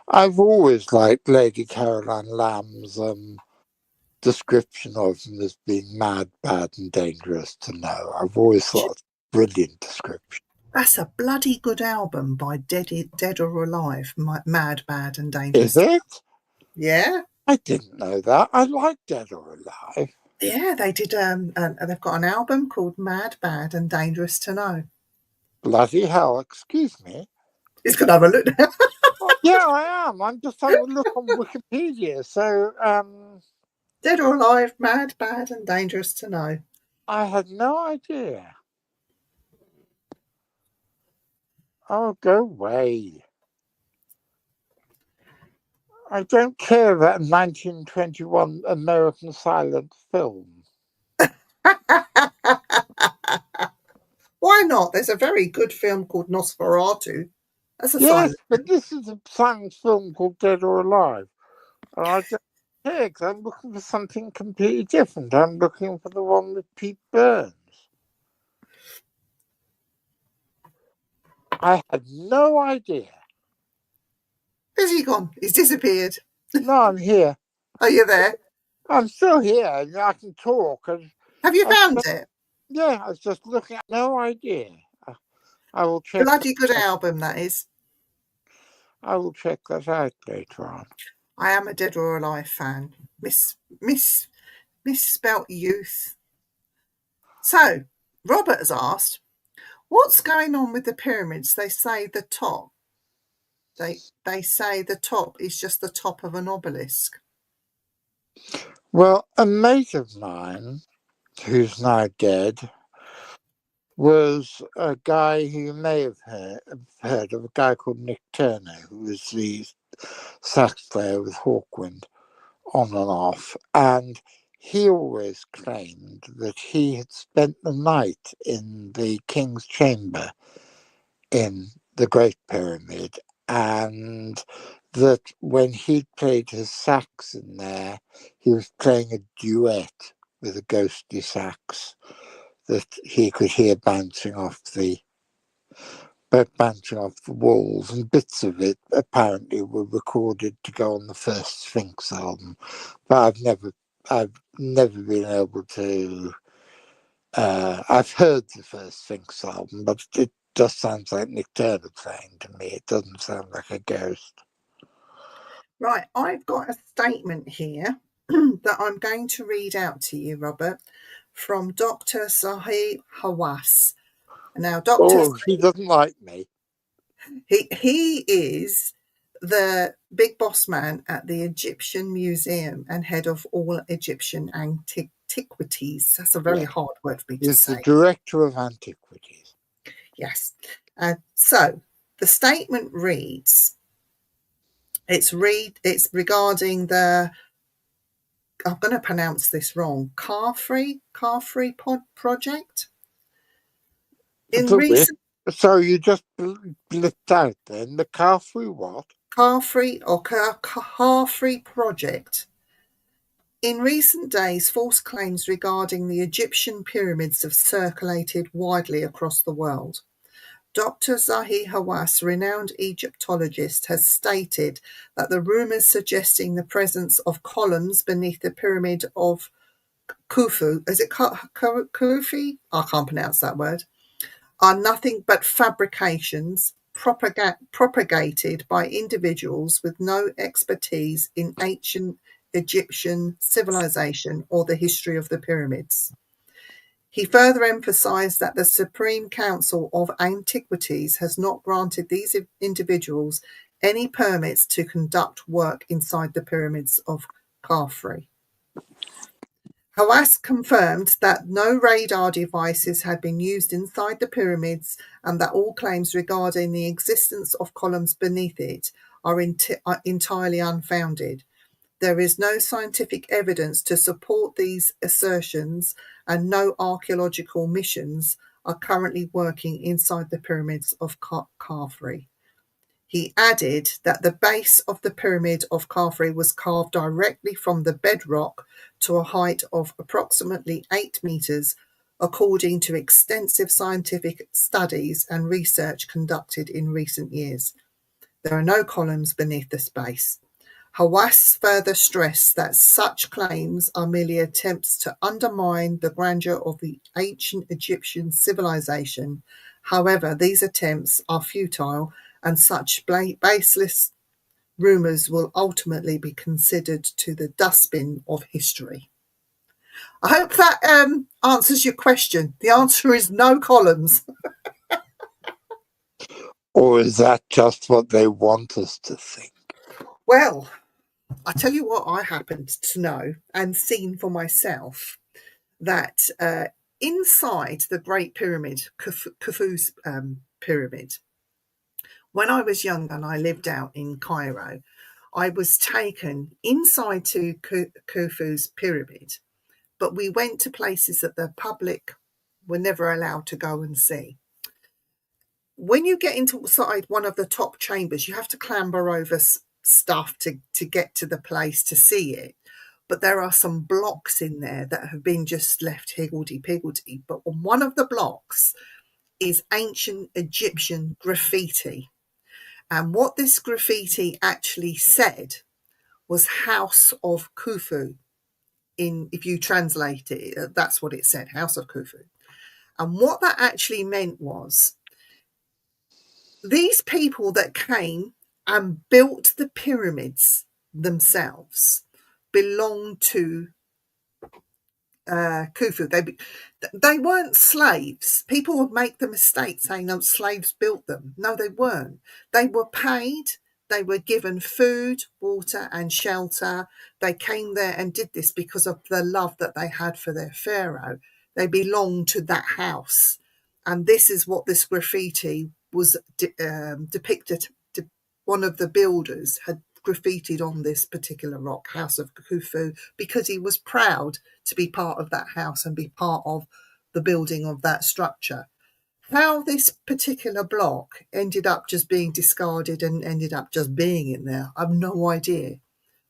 I've always liked Lady Caroline Lamb's description of him as being mad, bad, and dangerous to know. I've always thought it's a brilliant description. That's a bloody good album by Dead or Alive, Mad, Bad, and Is Dangerous. it? Yeah. I didn't know that. I like Dead or Alive. Yeah, they did. They've got an album called Mad, Bad, and Dangerous to Know. Bloody hell, excuse me. It's going to have a look now. Yeah, I am. I'm just having a look on Wikipedia. So, Dead or Alive, Mad, Bad, and Dangerous to Know. I had no idea. Oh, go away. I don't care about a 1921 American silent film. Why not? There's a very good film called Nosferatu. That's a Yes, silent. but this is a science film called Dead or Alive. And I don't care because I'm looking for something completely different. I'm looking for the one with Pete Burns. I had no idea. Where's he gone? He's disappeared. No, I'm here. Are you there? I'm still here. I can talk. Have you found it? Yeah, I was just looking. No idea. I will check. Bloody good album, that is. I will check that out later on. I am a Dead or Alive fan. Misspelt youth. So, Robert has asked, what's going on with the pyramids? They say the top. They say the top is just the top of an obelisk. Well, a mate of mine, who's now dead, was a guy who you may have heard of, a guy called Nick Turner, who was the sax player with Hawkwind on and off. And he always claimed that he had spent the night in the King's Chamber in the Great Pyramid, and that when he played his sax in there, he was playing a duet with a ghostly sax that he could hear bouncing off the walls, and bits of it apparently were recorded to go on the first Sphinx album. But I've never been able to. I've heard the first Sphinx album, but it just sounds like Nick Turner playing to me. It doesn't sound like a ghost. Right, I've got a statement here that I'm going to read out to you, Robert, from Dr. Zahi Hawass. Now, Oh, he doesn't like me. He is the big boss man at the Egyptian Museum and head of all Egyptian antiquities. That's a very hard word for me to He's the say. director of antiquities. Yes. So the statement reads, it's regarding the, I'm going to pronounce this wrong, Carfree project. In recent So you just blipped out then. The Carfree what? Carfree project. In recent days, false claims regarding the Egyptian pyramids have circulated widely across the world. Dr. Zahi Hawass, renowned Egyptologist, has stated that the rumours suggesting the presence of columns beneath the pyramid of Khufu, is it Khufu? I can't pronounce that word, are nothing but fabrications propagated by individuals with no expertise in ancient Egyptian civilization or the history of the pyramids. He further emphasized that the Supreme Council of Antiquities has not granted these individuals any permits to conduct work inside the pyramids of Khafre. Hawass confirmed that no radar devices had been used inside the pyramids and that all claims regarding the existence of columns beneath it are entirely unfounded. There is no scientific evidence to support these assertions, and no archaeological missions are currently working inside the pyramids of Khafre. He added that the base of the pyramid of Khafre was carved directly from the bedrock to a height of approximately 8 meters, according to extensive scientific studies and research conducted in recent years. There are no columns beneath the base. Hawass further stressed that such claims are merely attempts to undermine the grandeur of the ancient Egyptian civilization. However, these attempts are futile, and such baseless rumours will ultimately be considered to the dustbin of history. I hope that answers your question. The answer is no columns. Or is that just what they want us to think? Well, I tell you what I happened to know and seen for myself, that inside the Great Pyramid, Khufu's pyramid, when I was young and I lived out in Cairo, I was taken inside to Khufu's pyramid, but we went to places that the public were never allowed to go and see. When you get inside one of the top chambers, you have to clamber over stuff to get to the place to see it. But there are some blocks in there that have been just left higgledy-piggledy. But on one of the blocks is ancient Egyptian graffiti. And what this graffiti actually said was House of Khufu. If you translate it, that's what it said, House of Khufu. And what that actually meant was these people that came and built the pyramids themselves belonged to Khufu. They weren't slaves. People would make the mistake saying, no, slaves built them. No, they weren't. They were paid. They were given food, water, and shelter. They came there and did this because of the love that they had for their pharaoh. They belonged to that house. And this is what this graffiti was depicted. One of the builders had graffitied on this particular rock, House of Khufu, because he was proud to be part of that house and be part of the building of that structure. How this particular block ended up just being discarded and ended up just being in there, I've no idea.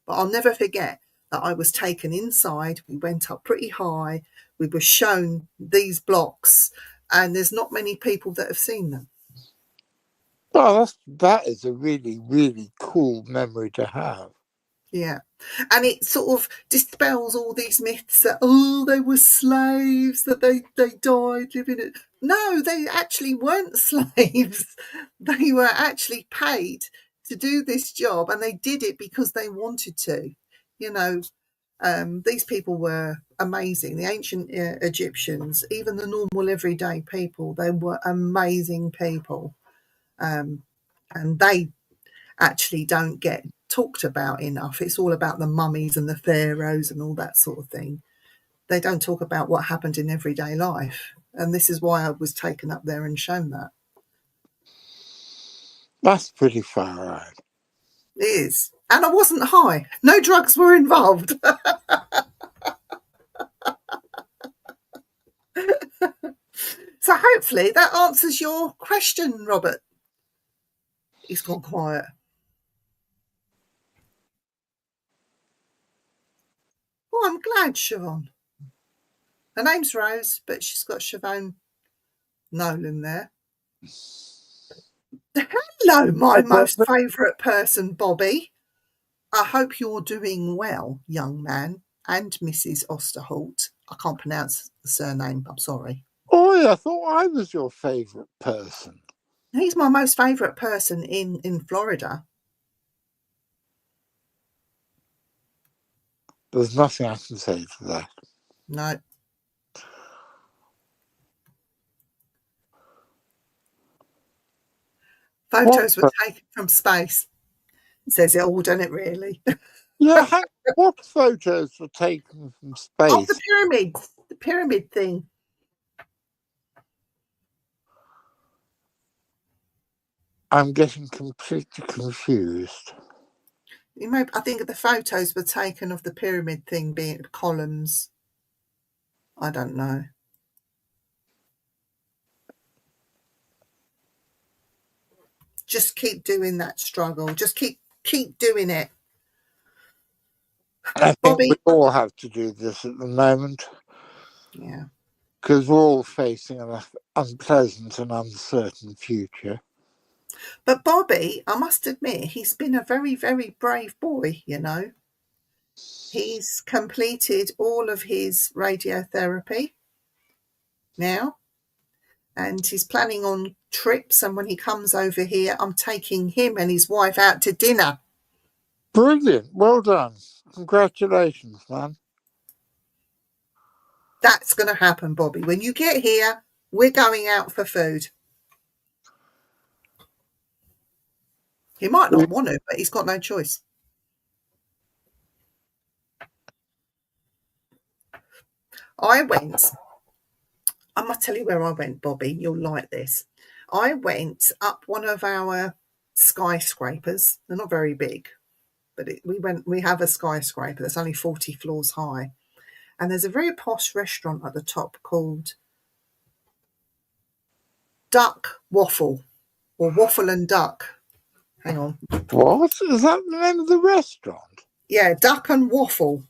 But I'll never forget that I was taken inside. We went up pretty high. We were shown these blocks, and there's not many people that have seen them. Oh, that is a really, really cool memory to have. Yeah. And it sort of dispels all these myths that, oh, they were slaves, that they died living it. No, they actually weren't slaves. They were actually paid to do this job, and they did it because they wanted to. You know, these people were amazing. The ancient Egyptians, even the normal everyday people, they were amazing people. And they actually don't get talked about enough. It's all about the mummies and the pharaohs and all that sort of thing. They don't talk about what happened in everyday life. And this is why I was taken up there and shown that. That's pretty far out. It is. And I wasn't high. No drugs were involved. So hopefully that answers your question, Robert. He's gone quiet. Oh, I'm glad, Siobhan. Her name's Rose, but she's got Siobhan Nolan there. Hello, my most favourite person, Bobby. I hope you're doing well, young man, and Mrs. Osterholt. I can't pronounce the surname, I'm sorry. Oh, I thought I was your favourite person. He's my most favourite person in Florida. There's nothing I can say to that. No. Photos were taken from space. It says it all, doesn't it, really? Yeah, what photos were taken from space? Oh, the pyramids. The pyramid thing. I'm getting completely confused. I think the photos were taken of the pyramid thing being columns. I don't know. Just keep doing that struggle. Just keep doing it. I think Bobby, we all have to do this at the moment. Yeah. Because we're all facing an unpleasant and uncertain future. But Bobby, I must admit, he's been a very, very brave boy, you know. He's completed all of his radiotherapy now, and he's planning on trips. And when he comes over here, I'm taking him and his wife out to dinner. Brilliant. Well done. Congratulations, man. That's going to happen, Bobby. When you get here, we're going out for food. He might not want to, but he's got no choice. I must tell you where I went, Bobby. You'll like this. I went up one of our skyscrapers. They're not very big, but we have a skyscraper that's only 40 floors high. And there's a very posh restaurant at the top called Duck Waffle, or Waffle and Duck. Hang on. What? Is that the name of the restaurant? Yeah, Duck and Waffle.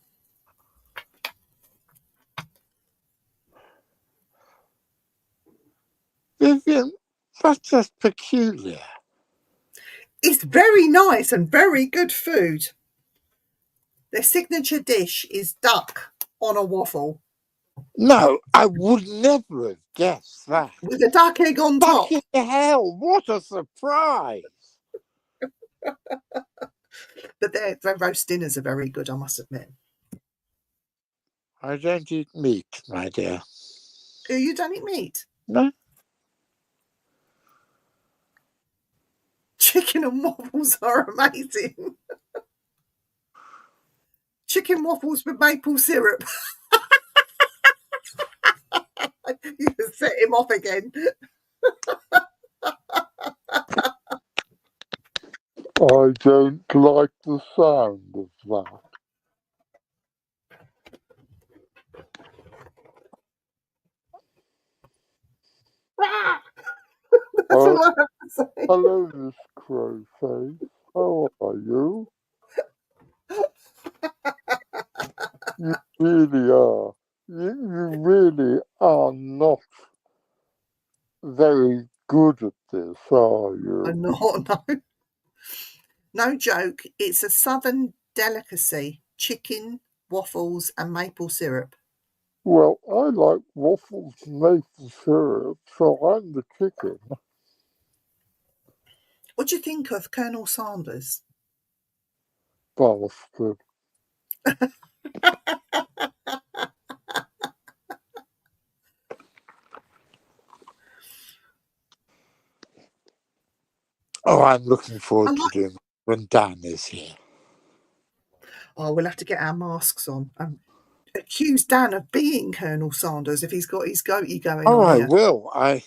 Vivian, that's just peculiar. It's very nice and very good food. Their signature dish is duck on a waffle. No, I would never have guessed that. With a duck egg on top. Fucking hell, what a surprise. But their roast dinners are very good, I must admit. I don't eat meat, my dear. You don't eat meat? No. Chicken and waffles are amazing. Chicken waffles with maple syrup. You can set him off again. I don't like the sound of that. all I have to say. Hello, Miss Crowface. How are you? You really are. You really are not very good at this, are you? I'm not, no. No joke. It's a southern delicacy. Chicken, waffles, and maple syrup. Well, I like waffles and maple syrup, so I'm the chicken. What do you think of Colonel Sanders? Bastard. Oh, I'm looking I forward to like. doing it when Dan is here. Oh, we'll have to get our masks on and accuse Dan of being Colonel Sanders if he's got his goatee going Oh, on I here. will. I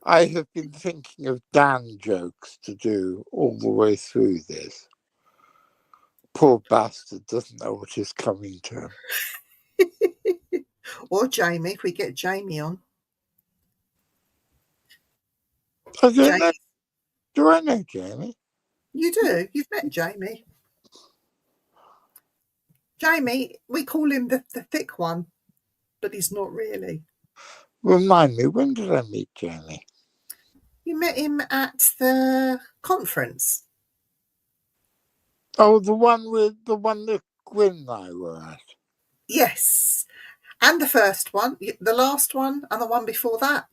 have been thinking of Dan jokes to do all the way through this. Poor bastard doesn't know what is coming to him. Or Jamie, if we get Jamie on. I don't Jamie, know. Do I know Jamie? you do. You've met Jamie. Jamie, we call him the thick one, but he's not really. Remind me, when did I meet Jamie? You met him at the conference. Oh, the one that Gwyn and I were at. Yes. And the first one, the last one, and the one before that.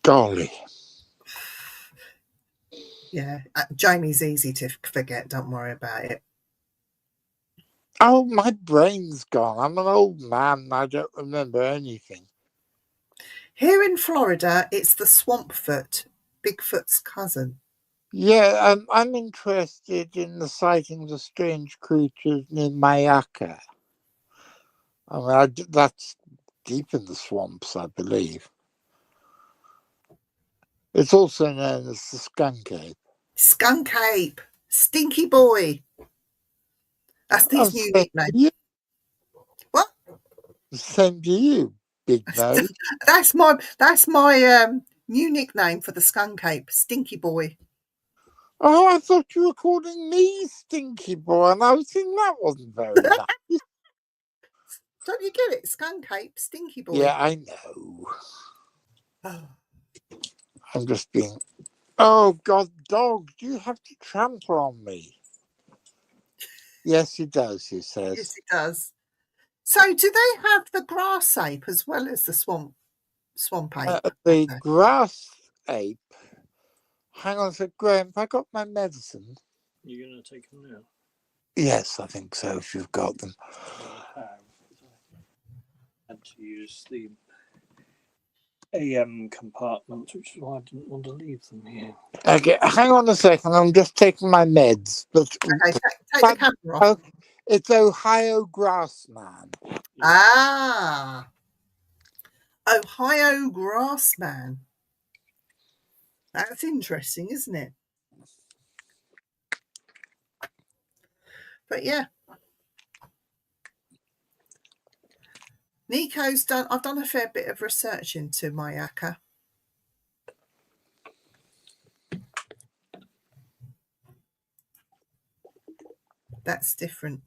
Golly. Yeah. Jamie's easy to forget. Don't worry about it. Oh, my brain's gone. I'm an old man and I don't remember anything. Here in Florida, it's the swampfoot, Bigfoot's cousin. Yeah, I'm interested in the sightings of strange creatures near Mayaka. I mean, that's deep in the swamps, I believe. It's also known as the skunk ape. Skunk Ape, Stinky Boy. That's Oh, his new nickname. What? same to you, big nose. That's my new nickname for the skunk ape, Stinky Boy. Oh, I thought you were calling me Stinky Boy, and I was thinking that wasn't very nice. Don't you get it? Skunk ape, Stinky Boy. Yeah, I know. Oh. I'm just being. Oh, God, dog, do you have to trample on me? Yes, he does, he says. Yes, it does. So, do they have the grass ape as well as the swamp ape? The grass ape. Hang on a sec, Graham, have I got my medicine? You're going to take them now? Yes, I think so, if you've got them. I have. I had to use the AM compartment, which is why I didn't want to leave them here. Okay, hang on a second, I'm just taking my meds. But Okay, take the camera off. Oh, it's Ohio Grassman. Ah, Ohio Grassman. That's interesting, isn't it? But yeah, Nico's done. I've done a fair bit of research into Mayaka. That's different.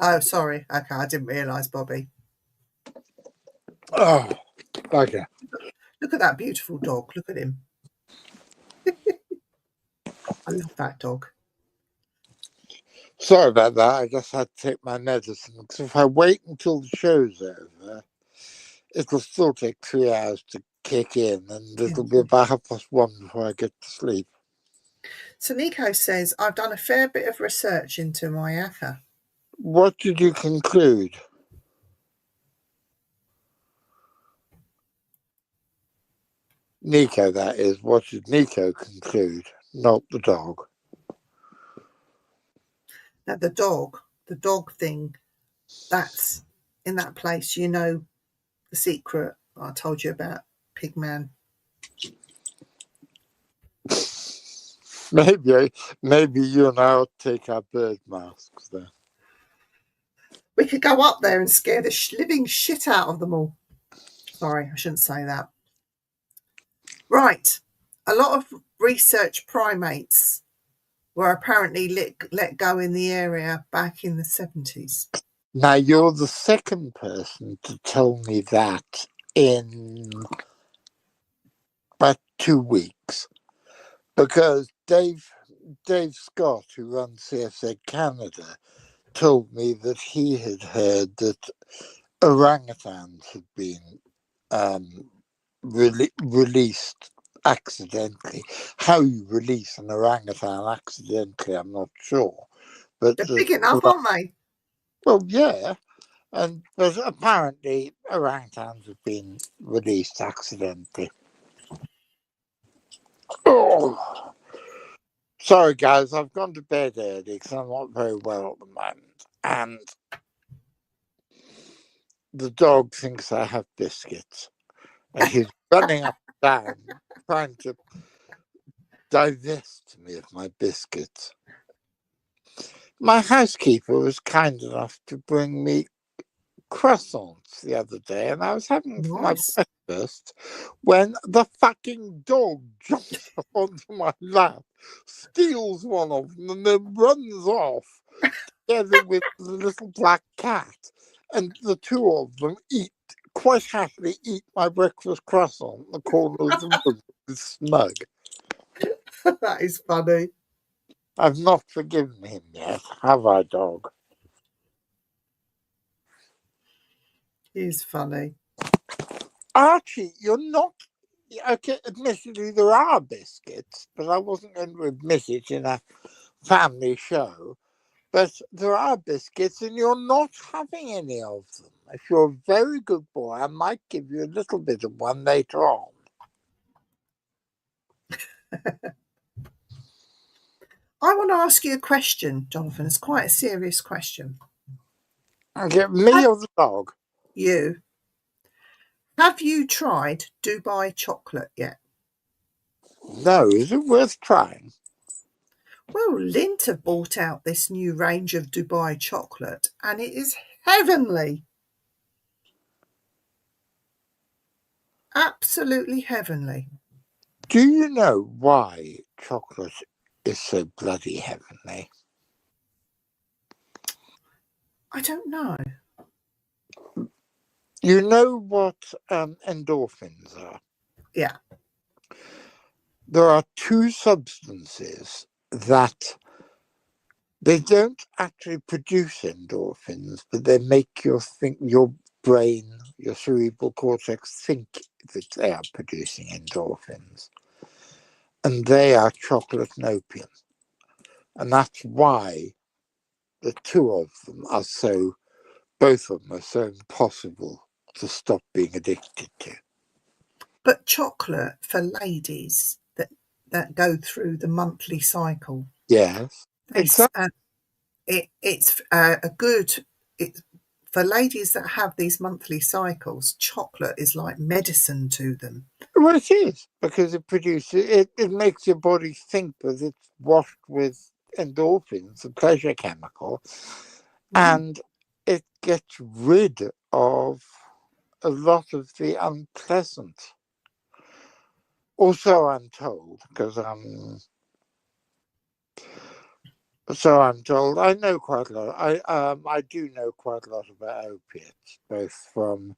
Oh, sorry. Okay, I didn't realise, Bobby. Oh, okay. Look at that beautiful dog. Look at him. I love that dog. Sorry about that. I guess I had to take my medicine because if I wait until the show's over, it'll still take 3 hours to kick in, and it'll be about 1:30 before I get to sleep. So Nico says, I've done a fair bit of research into Mayaka. What did you conclude? Nico, that is. What did Nico conclude? Not the dog. Now, the dog thing, that's in that place, you know, the secret I told you about, Pigman. Maybe you and I will take our bird masks then. we could go up there and scare the living shit out of them all. Sorry, I shouldn't say that. Right. A lot of research primates were apparently let go in the area back in the 70s. Now, you're the second person to tell me that in about 2 weeks, because Dave Scott, who runs CFZ Canada, told me that he had heard that orangutans had been released accidentally. How you release an orangutan accidentally, I'm not sure. But They're big enough, aren't they? Well, yeah. But apparently orangutans have been released accidentally. Oh. Sorry, guys, I've gone to bed early because I'm not very well at the moment. And the dog thinks I have biscuits. And he's running up and down, trying to divest me of my biscuits. My housekeeper was kind enough to bring me croissants the other day, and I was having for my breakfast when the fucking dog jumps onto my lap, steals one of them, and then runs off together with the little black cat. And the two of them quite happily eat my breakfast croissant in the corner of the room with Smug. That is funny. I've not forgiven him yet, have I, dog? He's funny. Archie, you're not... Okay, admittedly, there are biscuits, but I wasn't going to admit it in a family show. But there are biscuits, and you're not having any of them. If you're a very good boy, I might give you a little bit of one later on. I want to ask you a question, Jonathan. It's quite a serious question. Okay, me or the dog? You. Have you tried Dubai chocolate yet? No, is it worth trying? Well, Linta bought out this new range of Dubai chocolate, and it is heavenly. Absolutely heavenly. Do you know why chocolate is so bloody heavenly? I don't know. You know what endorphins are? Yeah. There are two substances that they don't actually produce endorphins, but they make your brain, your cerebral cortex think that they are producing endorphins. And they are chocolate and opium. And that's why the two of them are both of them are so impossible to stop being addicted to. But chocolate for ladies that go through the monthly cycle. Yes, exactly. It's a good... For ladies that have these monthly cycles, chocolate is like medicine to them. Well, it is, because it makes your body think that it's washed with endorphins, the pleasure chemical, and it gets rid of a lot of the unpleasant. Also, I'm told, because I'm told. I know quite a lot. I do know quite a lot about opiates, both from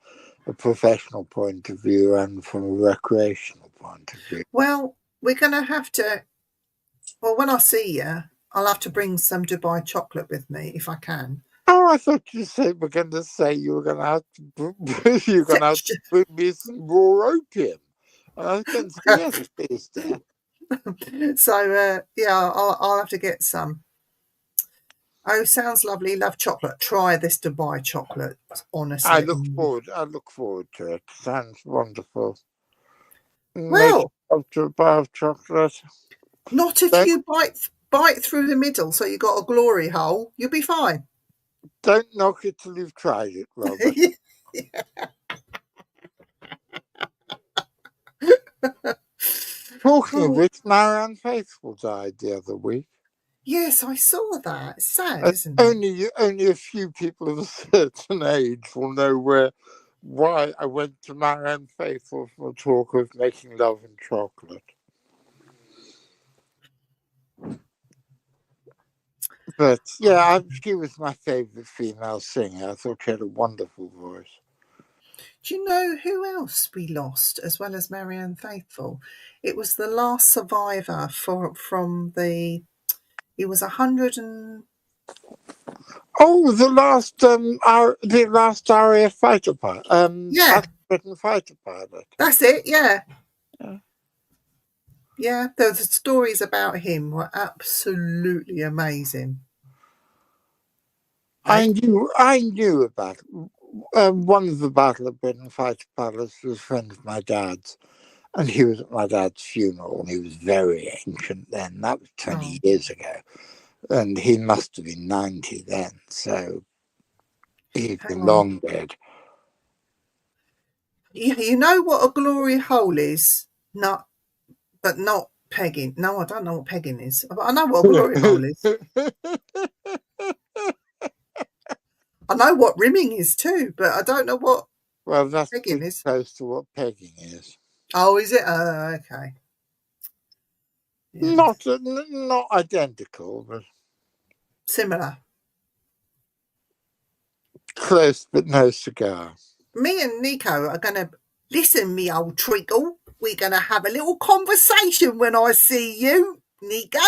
a professional point of view and from a recreational point of view. Well, we're going to have to... Well, when I see you, I'll have to bring some Dubai chocolate with me if I can. Oh, I thought you said we're going to say you were going to have to bring me some raw opium. And I was going to say, yes, please, dear. So, yeah, I'll have to get some. Oh, sounds lovely. Love chocolate. Try this Dubai chocolate, honestly. I look forward to it. Sounds wonderful. Well, Make to a bar of chocolate. Not if you bite through the middle, so you got a glory hole. You'll be fine. Don't knock it till you've tried it, Robert. Talking of which, Marianne Faithfull died the other week. Yes, I saw that. It's sad, isn't it? Only a few people of a certain age will know why I went to Marianne Faithfull for a talk of making love and chocolate. But yeah, she was my favourite female singer. I thought she had a wonderful voice. Do you know who else we lost as well as Marianne Faithfull? It was the last survivor from the. He was 100 and. Oh, the last RAF fighter pilot, Yeah, Britain fighter pilot. that's it. Yeah. Yeah. Yeah, the stories about him were absolutely amazing. I knew about one of the Battle of Britain fighter pilots was a friend of my dad's, and he was at my dad's funeral, and he was very ancient then. That was 20 years ago, and he must have been 90 then, so he's been long dead. You know what a glory hole is? Not pegging. No, I don't know what pegging is. But I know what a glory hole is. I know what rimming is too, but I don't know what that's pegging is. Close to what pegging is. Oh, is it? Okay. Yeah. Not identical, but similar. Close, but no cigar. Me and Nico are going to listen, me old treacle. We're going to have a little conversation when I see you, Nico.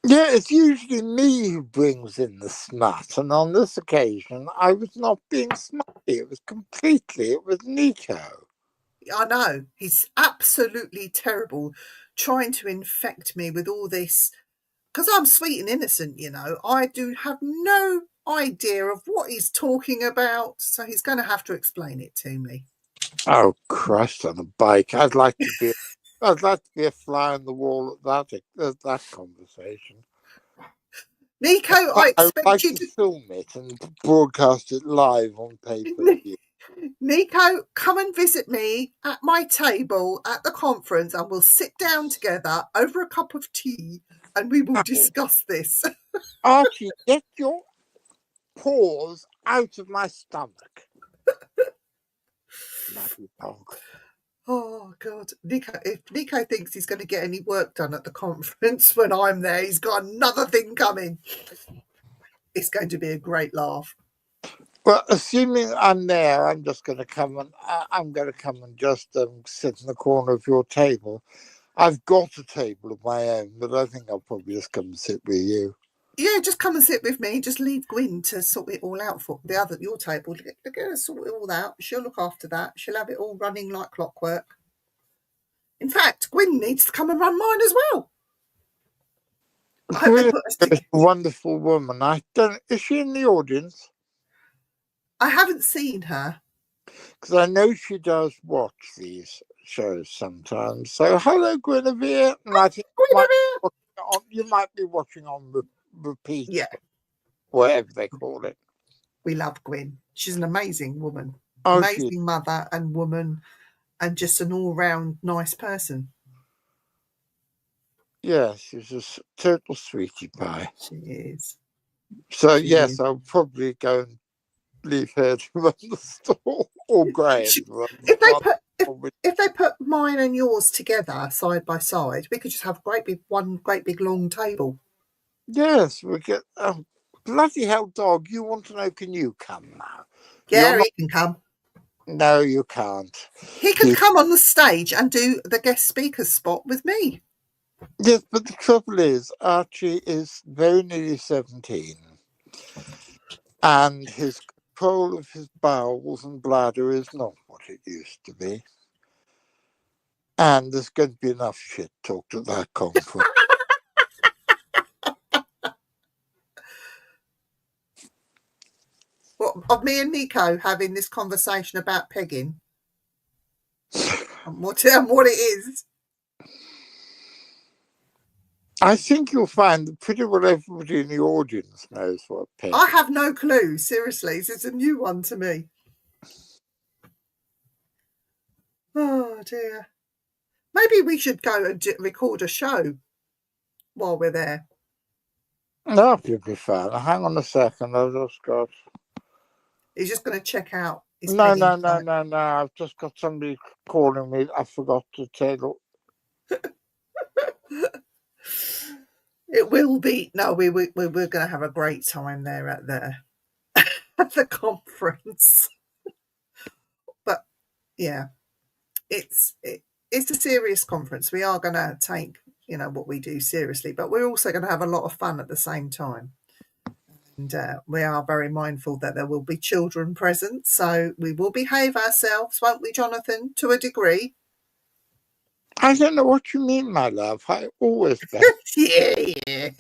Yeah, it's usually me who brings in the smut, and on this occasion, I was not being smutty. It was Nico. I know. He's absolutely terrible trying to infect me with all this. Because I'm sweet and innocent, you know. I do have no idea of what he's talking about, so he's going to have to explain it to me. Oh, Christ on a bike. I'd like to be a fly on the wall at that conversation. Nico, I expect like you to film it and broadcast it live on pay-per-view. Nico, come and visit me at my table at the conference, and we'll sit down together over a cup of tea and we will discuss this. Archie, get your paws out of my stomach. Bloody dog. Oh, God. If Nico thinks he's going to get any work done at the conference when I'm there, he's got another thing coming. It's going to be a great laugh. Well, assuming I'm there, I'm just going to come and just sit in the corner of your table. I've got a table of my own, but I think I'll probably just come and sit with you. Yeah, just come and sit with me. Just leave Gwyn to sort it all out for your table. They're going to sort it all out. She'll look after that. She'll have it all running like clockwork. In fact, Gwyn needs to come and run mine as well. Gwyn is a wonderful woman. Is she in the audience? I haven't seen her. Because I know she does watch these shows sometimes. So hello, Guinevere. And I think you might be watching on repeat. Yeah. Whatever they call it. We love Gwyn. She's an amazing woman. Amazing mother and woman, and just an all-round nice person. Yeah, she's a total sweetie pie. She is. So yes, I'll probably go and leave her to run the stall, or Graham. If they put mine and yours together side by side, we could just have one great big long table. Yes, we get. Oh, bloody hell, dog! You want to know? Can you come now? Yeah, he can come. No, you can't. He can come on the stage and do the guest speaker spot with me. Yes, but the trouble is, Archie is very nearly 17, and his control of his bowels and bladder is not what it used to be. And there's going to be enough shit talked at that conference. What, of me and Nico having this conversation about pegging and what it is. I think you'll find that pretty well everybody in the audience knows what pegging is. I have no clue, seriously. It's a new one to me. Oh dear. Maybe we should go and record a show while we're there. That would be fun. Hang on a second. I've just got. He's just going to check out his No. pegging. I've just got somebody calling me. I forgot to tell. It will be. No, we're going to have a great time there at the conference. But yeah, it's a serious conference. We are going to take what we do seriously, but we're also going to have a lot of fun at the same time. And we are very mindful that there will be children present, so we will behave ourselves, won't we, Jonathan, to a degree? I don't know what you mean, my love. I always behave. Yeah.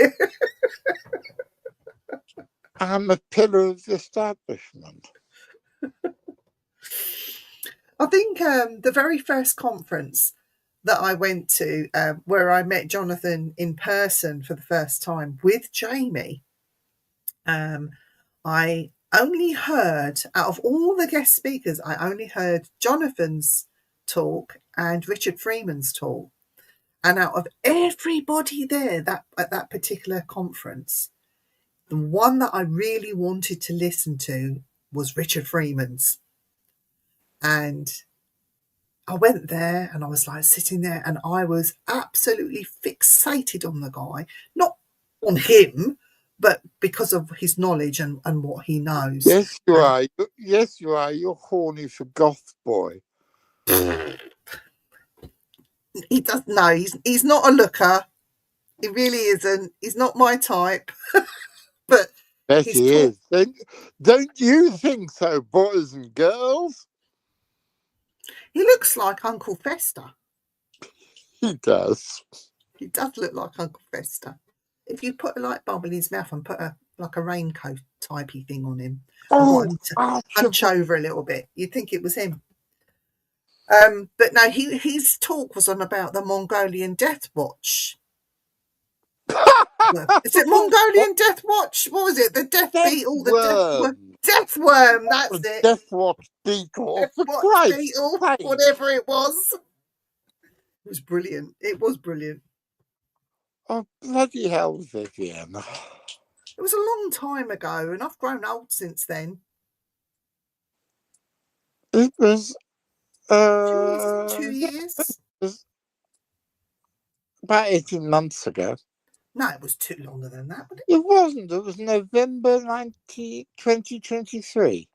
I'm a pillar of the establishment. I think the very first conference that I went to, where I met Jonathan in person for the first time with Jamie, I only heard, out of all the guest speakers, I only heard Jonathan's talk and Richard Freeman's talk. And out of everybody there at that particular conference, the one that I really wanted to listen to was Richard Freeman's. And I went there and I was like sitting there and I was absolutely fixated on the guy, not on him, but because of his knowledge and what he knows. Yes, you are. Yes, you are. You're horny for Goth Boy. He does no. He's not a looker. He really isn't. He's not my type. But yes, he is. Don't you think so, boys and girls? He looks like Uncle Fester. He does. He does look like Uncle Fester. If you put a light bulb in his mouth and put a raincoat typey thing on him, and got him to hunch over a little bit, you'd think it was him. But no, his talk was on about the Mongolian Death Watch. Is it Mongolian Death Watch? What was it? The Death Beetle? The Death Worm, that's it. Death Watch Beetle. Death Watch Beetle, whatever it was. It was brilliant. It was brilliant. Oh, bloody hell, Vivian. It was a long time ago, and I've grown old since then. It was 2 years? It was about 18 months ago. No, it was too longer than that. It wasn't. It was November 2023.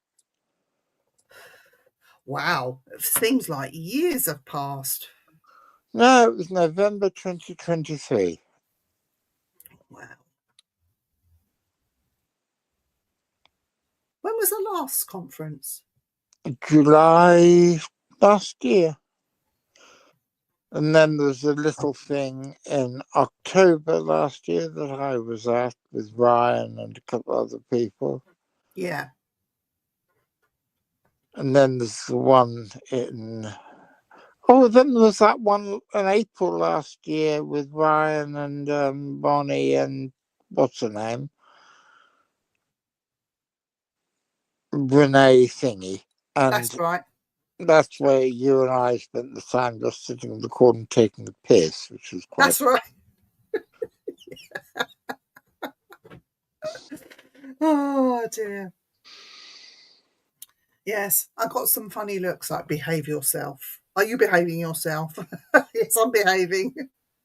Wow. It seems like years have passed. No, it was November 2023. Wow. When was the last conference? July last year. And then there was a little thing in October last year that I was at with Ryan and a couple other people. Yeah. And then there's the one in... Oh, then there was that one in April last year with Ryan and Bonnie and what's her name? Renee Thingy. And that's right. That's where you and I spent the time just sitting in the corner and taking the piss, which was quite... That's right. Oh, dear. Yes, I got some funny looks like behave yourself. Are you behaving yourself? Yes, I'm behaving.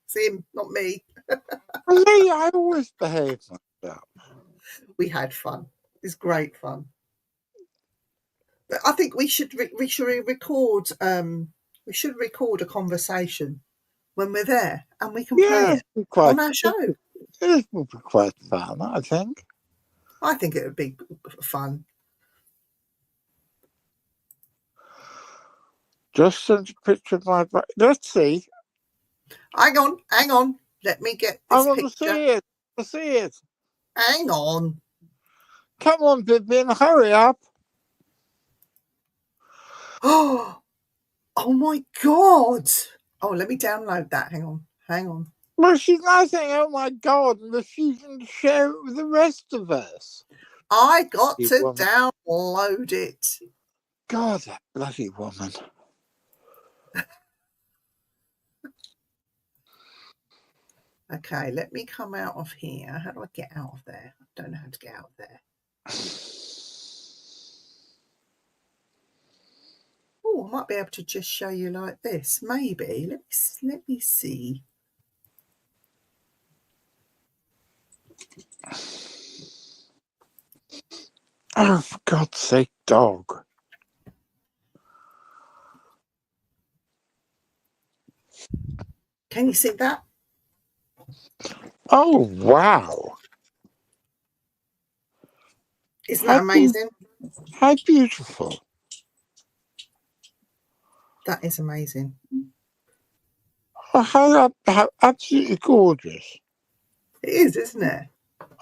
It's him, not me. Me, I always behave myself. We had fun. It's great fun. But I think we should record. We should record a conversation when we're there, and we can play it on our show. It would be quite fun, I think. I think it would be fun. Just send a picture of my... Let's see. Hang on. Let me get this picture. I want to see it. Hang on. Come on, Vivian, hurry up. Oh my God. Oh, let me download that. Hang on. Well, she's now saying, oh my God, and refusing to share it with the rest of us. I got to download it. God, that bloody woman. Okay, let me come out of here. How do I get out of there? I don't know how to get out of there. Oh, I might be able to just show you like this. Maybe. Let me see. Oh, for God's sake, dog. Can you see that? Oh, wow. Isn't that amazing? How beautiful. That is amazing. Oh, how absolutely gorgeous. It is, isn't it?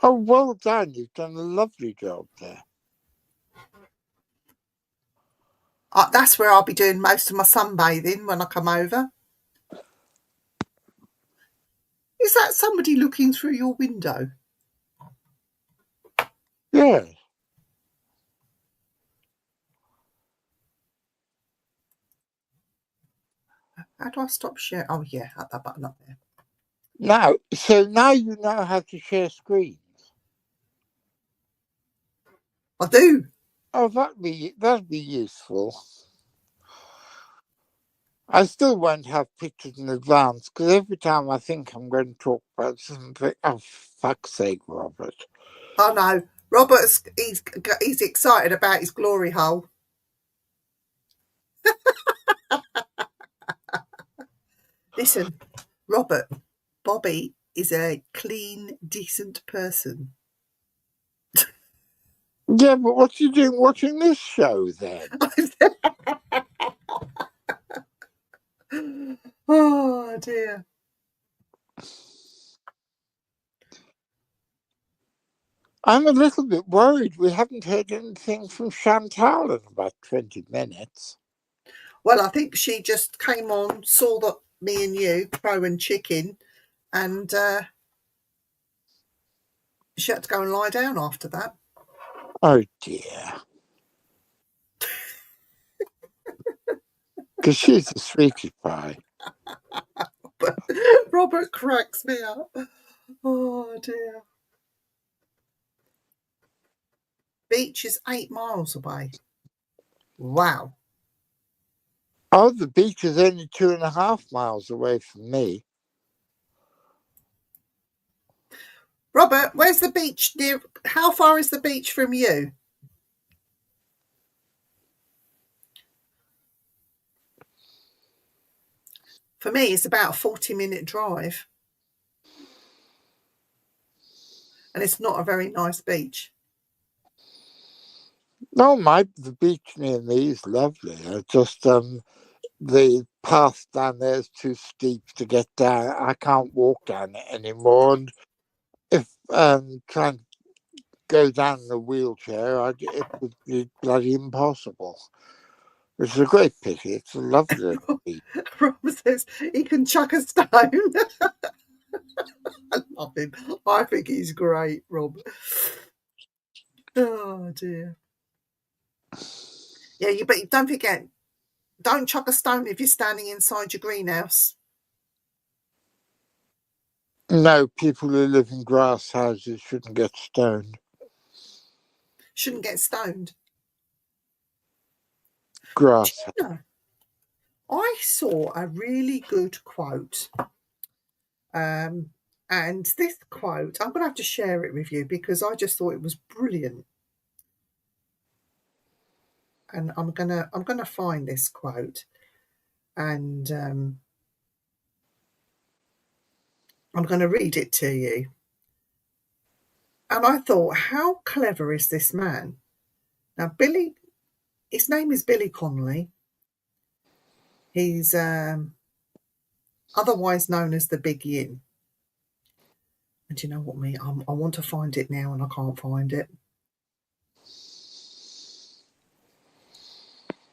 Oh, well done. You've done a lovely job there. That's where I'll be doing most of my sunbathing when I come over. Is that somebody looking through your window? Yeah. How do I stop share? Oh, yeah, at that button up there. Now you know how to share screens. I do. Oh, that'd be useful. I still won't have pictures in advance because every time I think I'm going to talk about something, oh, fuck's sake, Robert. Oh, no. Robert's, he's excited about his glory hole. Listen, Robert, Bobby is a clean, decent person. Yeah, but what are you doing watching this show then? Oh, dear. I'm a little bit worried. We haven't heard anything from Chantal in about 20 minutes. Well, I think she just came on, saw that me and you, Crow and Chicken, and she had to go and lie down after that. Oh, dear. Because she's a sweetie pie. But Robert cracks me up. Oh, dear. Beach is 8 miles away. Wow. Oh, the beach is only 2.5 miles away from me. Robert, where's the beach near? How far is the beach from you? For me, it's about a 40-minute drive. And it's not a very nice beach. No, the beach near me is lovely. Just the path down there is too steep to get down. I can't walk down it anymore. And if trying to go down in a wheelchair, it would be bloody impossible. Which is a great pity. It's a lovely beach. Robert says he can chuck a stone. I love him. I think he's great, Rob. Oh, dear. Yeah, but don't forget, don't chuck a stone if you're standing inside your greenhouse. No, people who live in grass houses shouldn't get stoned. Shouldn't get stoned. Grass. You know, I saw a really good quote. And this quote, I'm going to have to share it with you because I just thought it was brilliant. And I'm gonna find this quote, and I'm going to read it to you. And I thought, how clever is this man? Now, his name is Billy Connolly. He's otherwise known as the Big Yin. And you know what, I want to find it now and I can't find it.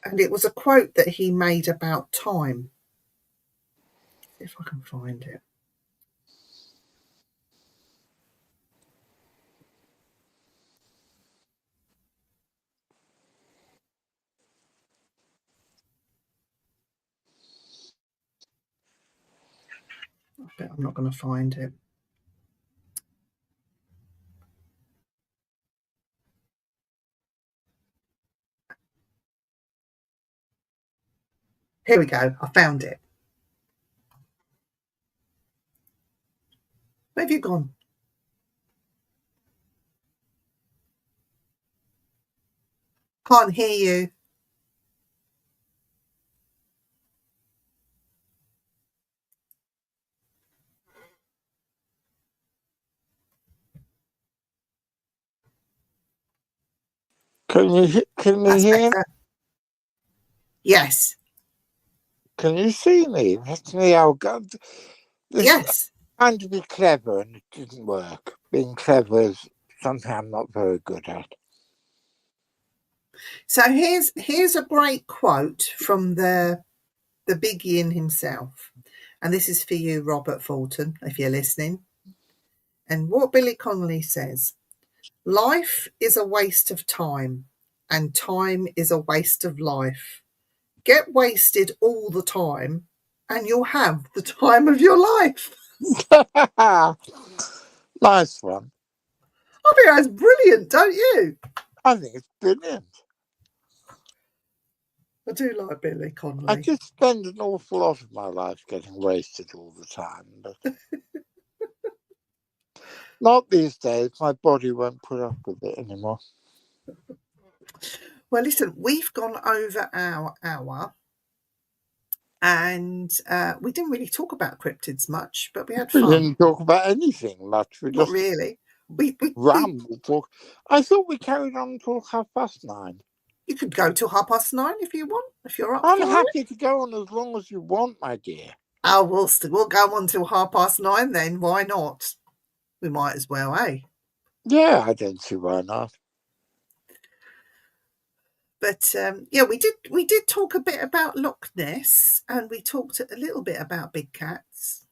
And it was a quote that he made about time. See if I can find it. I'm not going to find it. Here we go. I found it. Where have you gone? Can't hear you. Can you That's hear? better. Yes. Can you see me? That's me. Yes. Trying to be clever and it didn't work. Being clever is something I'm not very good at. So here's a great quote from the big yin himself. And this is for you, Robert Fulton, if you're listening. And what Billy Connolly says, life is a waste of time, and time is a waste of life. Get wasted all the time, and you'll have the time of your life. Nice one. I think that's brilliant, don't you? I think it's brilliant. I do like Billy Connolly. I just spend an awful lot of my life getting wasted all the time, but not these days. My body won't put up with it anymore. Well, listen, we've gone over our hour, and we didn't really talk about cryptids much, but we had fun. We didn't talk about anything much. We Not just really. We rambled. Talk. I thought we carried on until 9:30. You could go till 9:30 if you want, if you're up I'm for happy it. to go on as long as you want, my dear. Oh, we'll go on till 9:30 then. Why not? We might as well, eh? Yeah, I don't see why not. But yeah, we did talk a bit about Loch Ness, and we talked a little bit about big cats.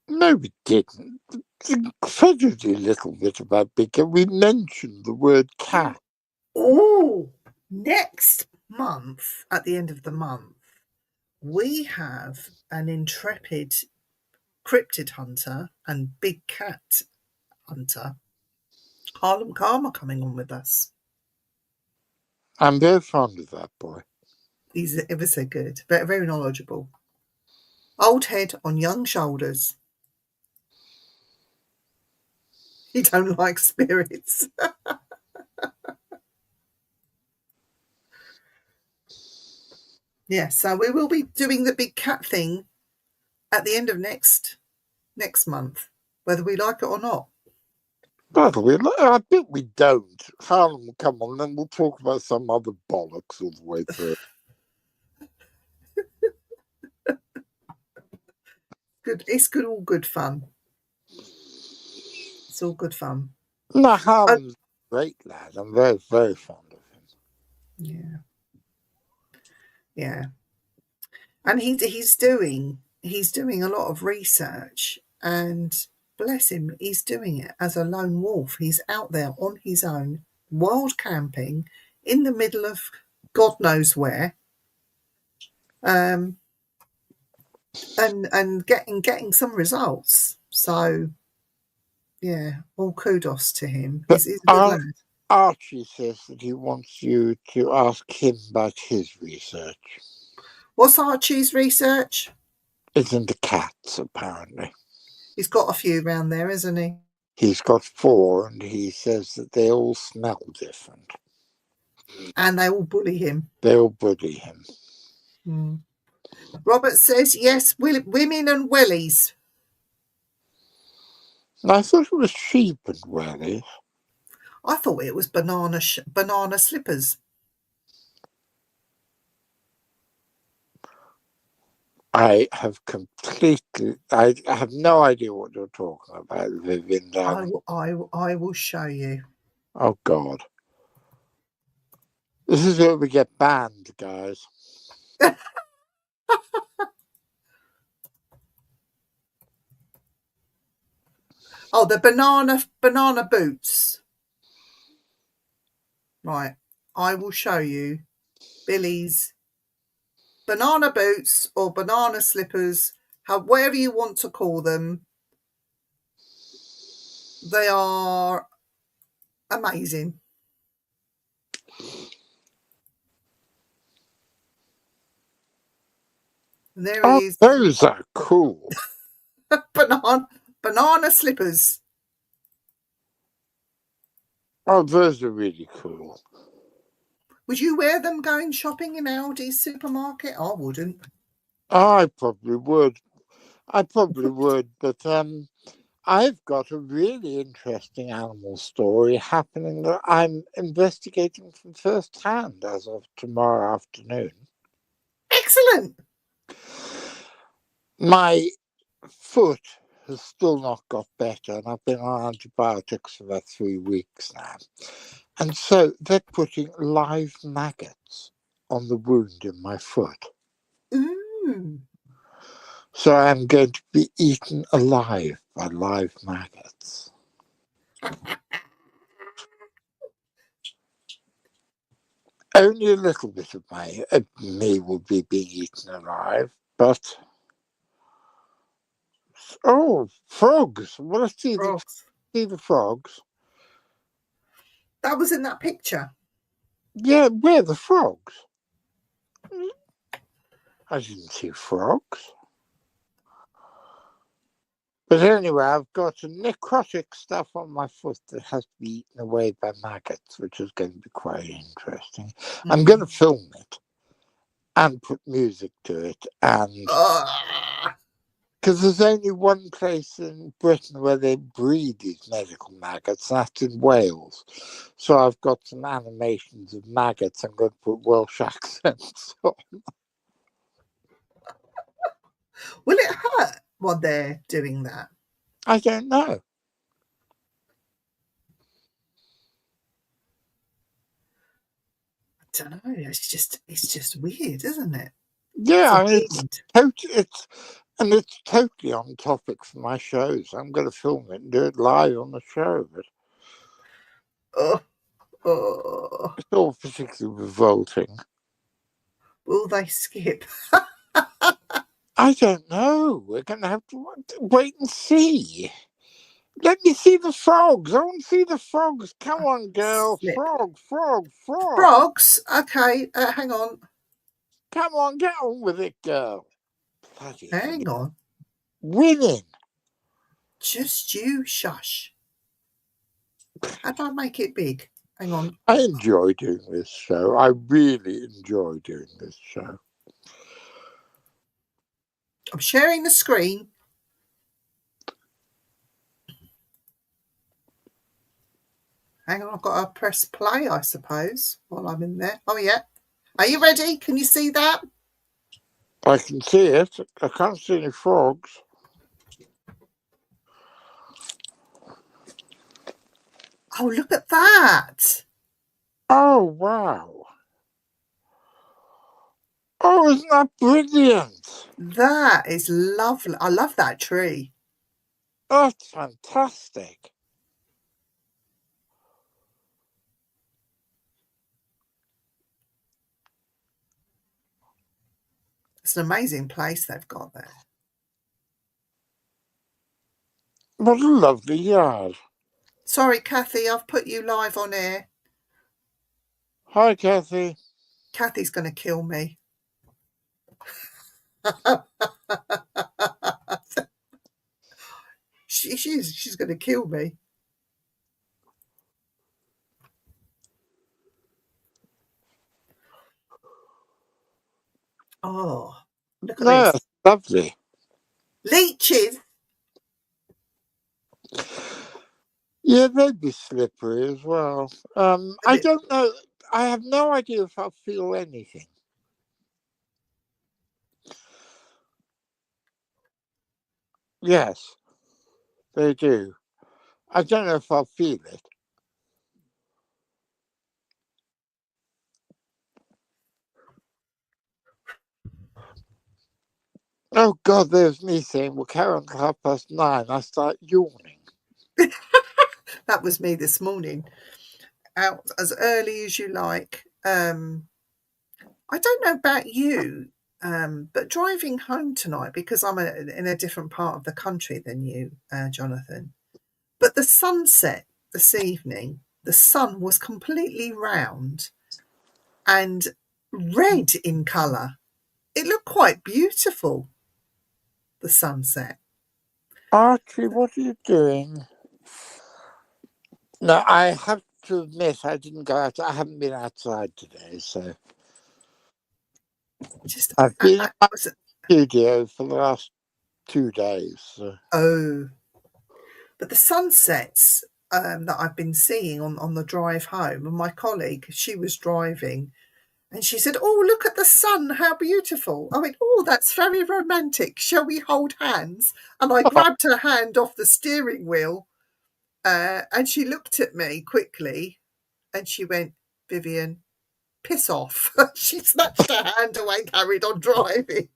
No, we didn't. Incredibly little bit about big cat. We mentioned the word cat. Oh, next month, at the end of the month, we have an intrepid cryptid hunter and big cat hunter, Harlem Karma, coming on with us. I'm very fond of that boy. He's ever so good, but very knowledgeable. Old head on young shoulders. He don't like spirits. Yeah, so we will be doing the big cat thing at the end of next month, whether we like it or not. I bet we don't. Harlem will come on, then we'll talk about some other bollocks all the way through. Good, it's good, all good fun. It's all good fun. No, Harlem's a great lad. I'm very, very fond of him. Yeah. And he's doing a lot of research, and bless him, he's doing it as a lone wolf. He's out there on his own, wild camping in the middle of God knows where, and getting some results. So yeah, all kudos to him. He's a good lad. Archie says that he wants you to ask him about his research. What's Archie's research? It's into cats, apparently. He's got a few round there, isn't he? He's got 4, and he says that they all smell different. And they all bully him. They all bully him. Robert says, yes, women and wellies. I thought it was sheep and wellies. I thought it was banana slippers. I have no idea what you're talking about, Vivian. I will show you. Oh, God. This is where we get banned, guys. Oh, the banana boots. Right. I will show you Billy's banana boots or banana slippers, whatever you want to call them. They are amazing. And there he is. Those are cool. Banana slippers. Oh, those are really cool. Would you wear them going shopping in Aldi's supermarket? I wouldn't. I probably would. But I've got a really interesting animal story happening that I'm investigating from first hand as of tomorrow afternoon. Excellent. My foot has still not got better, and I've been on antibiotics for about 3 weeks now. And so they're putting live maggots on the wound in my foot. Ooh. So I'm going to be eaten alive by live maggots. Only a little bit of me will be being eaten alive, but frogs! Well, let's see the frogs. That was in that picture. Yeah, where are the frogs? I didn't see frogs. But anyway, I've got some necrotic stuff on my foot that has to be eaten away by maggots, which is going to be quite interesting. I'm going to film it and put music to it, and because there's only one place in Britain where they breed these medical maggots, and that's in Wales. So I've got some animations of maggots. I'm going to put Welsh accents on. Will it hurt while they're doing that? I don't know. I don't know. It's just weird, isn't it? Yeah, it's totally on topic for my shows. I'm going to film it and do it live on the show. But it's all particularly revolting. Will they skip? I don't know. We're going to have to wait and see. Let me see the frogs. I want to see the frogs. Come on, girl. Slip. Frog. Frogs? Okay, hang on. Come on, get on with it, girl. Bloody Hang on. Winning. Just you shush. How do I make it big? Hang on. I enjoy doing this show. I really enjoy doing this show. I'm sharing the screen. Hang on, I've got to press play, I suppose, while I'm in there. Oh, yeah. Are you ready? Can you see that? I can see it. I can't see any frogs. Oh, look at that. Oh, wow. Oh, isn't that brilliant? That is lovely. I love that tree. That's fantastic. It's an amazing place they've got there. What a lovely yard. Sorry, Kathy, I've put you live on air. Hi, Kathy. Kathy's going to kill me. She's going to kill me. Oh, look at this. That's lovely. Leeches. Yeah, they'd be slippery as well. I don't know. I have no idea if I'll feel anything. Yes, they do. I don't know if I'll feel it. Oh, God, there's me saying, well, carry on till 9:30. I start yawning. That was me this morning. Out as early as you like. I don't know about you, but driving home tonight, because I'm in a different part of the country than you, Jonathan, But the sunset this evening, the sun was completely round and red in colour. It looked quite beautiful, the sunset. Archie, what are you doing? No, I have to admit I didn't go out. I haven't been outside today, so Just I've been in my was it, studio for the last 2 days. So. oh, but the sunsets that I've been seeing on the drive home, and my colleague, she was driving, and she said, "Oh, look at the sun! How beautiful!" I went, "Oh, that's very romantic. Shall we hold hands?" And I Oh, grabbed her hand off the steering wheel, and she looked at me quickly, and she went, "Vivian, piss off." She snatched her hand away and carried on driving.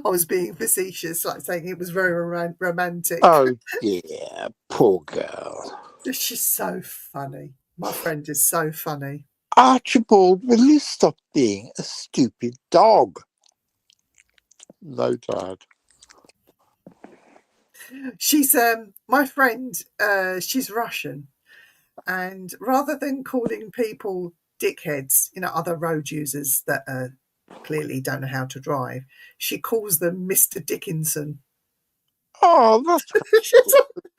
I was being facetious, like saying it was very romantic. oh dear, poor girl. She's so funny. My friend is so funny. Archibald, will you stop being a stupid dog? No, Dad. She's my friend. She's Russian, and rather than calling people dickheads, other road users that clearly don't know how to drive, she calls them Mr. Dickinson. Oh, that's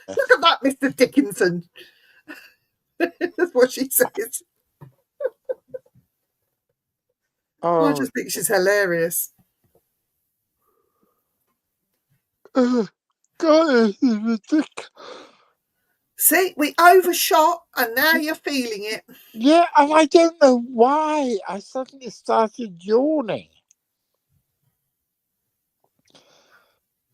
Look at that, Mr. Dickinson. That's what she says. I oh, just think she's hilarious. God, this is ridiculous. See, we overshot, and now you're feeling it. Yeah, and I don't know why I suddenly started yawning.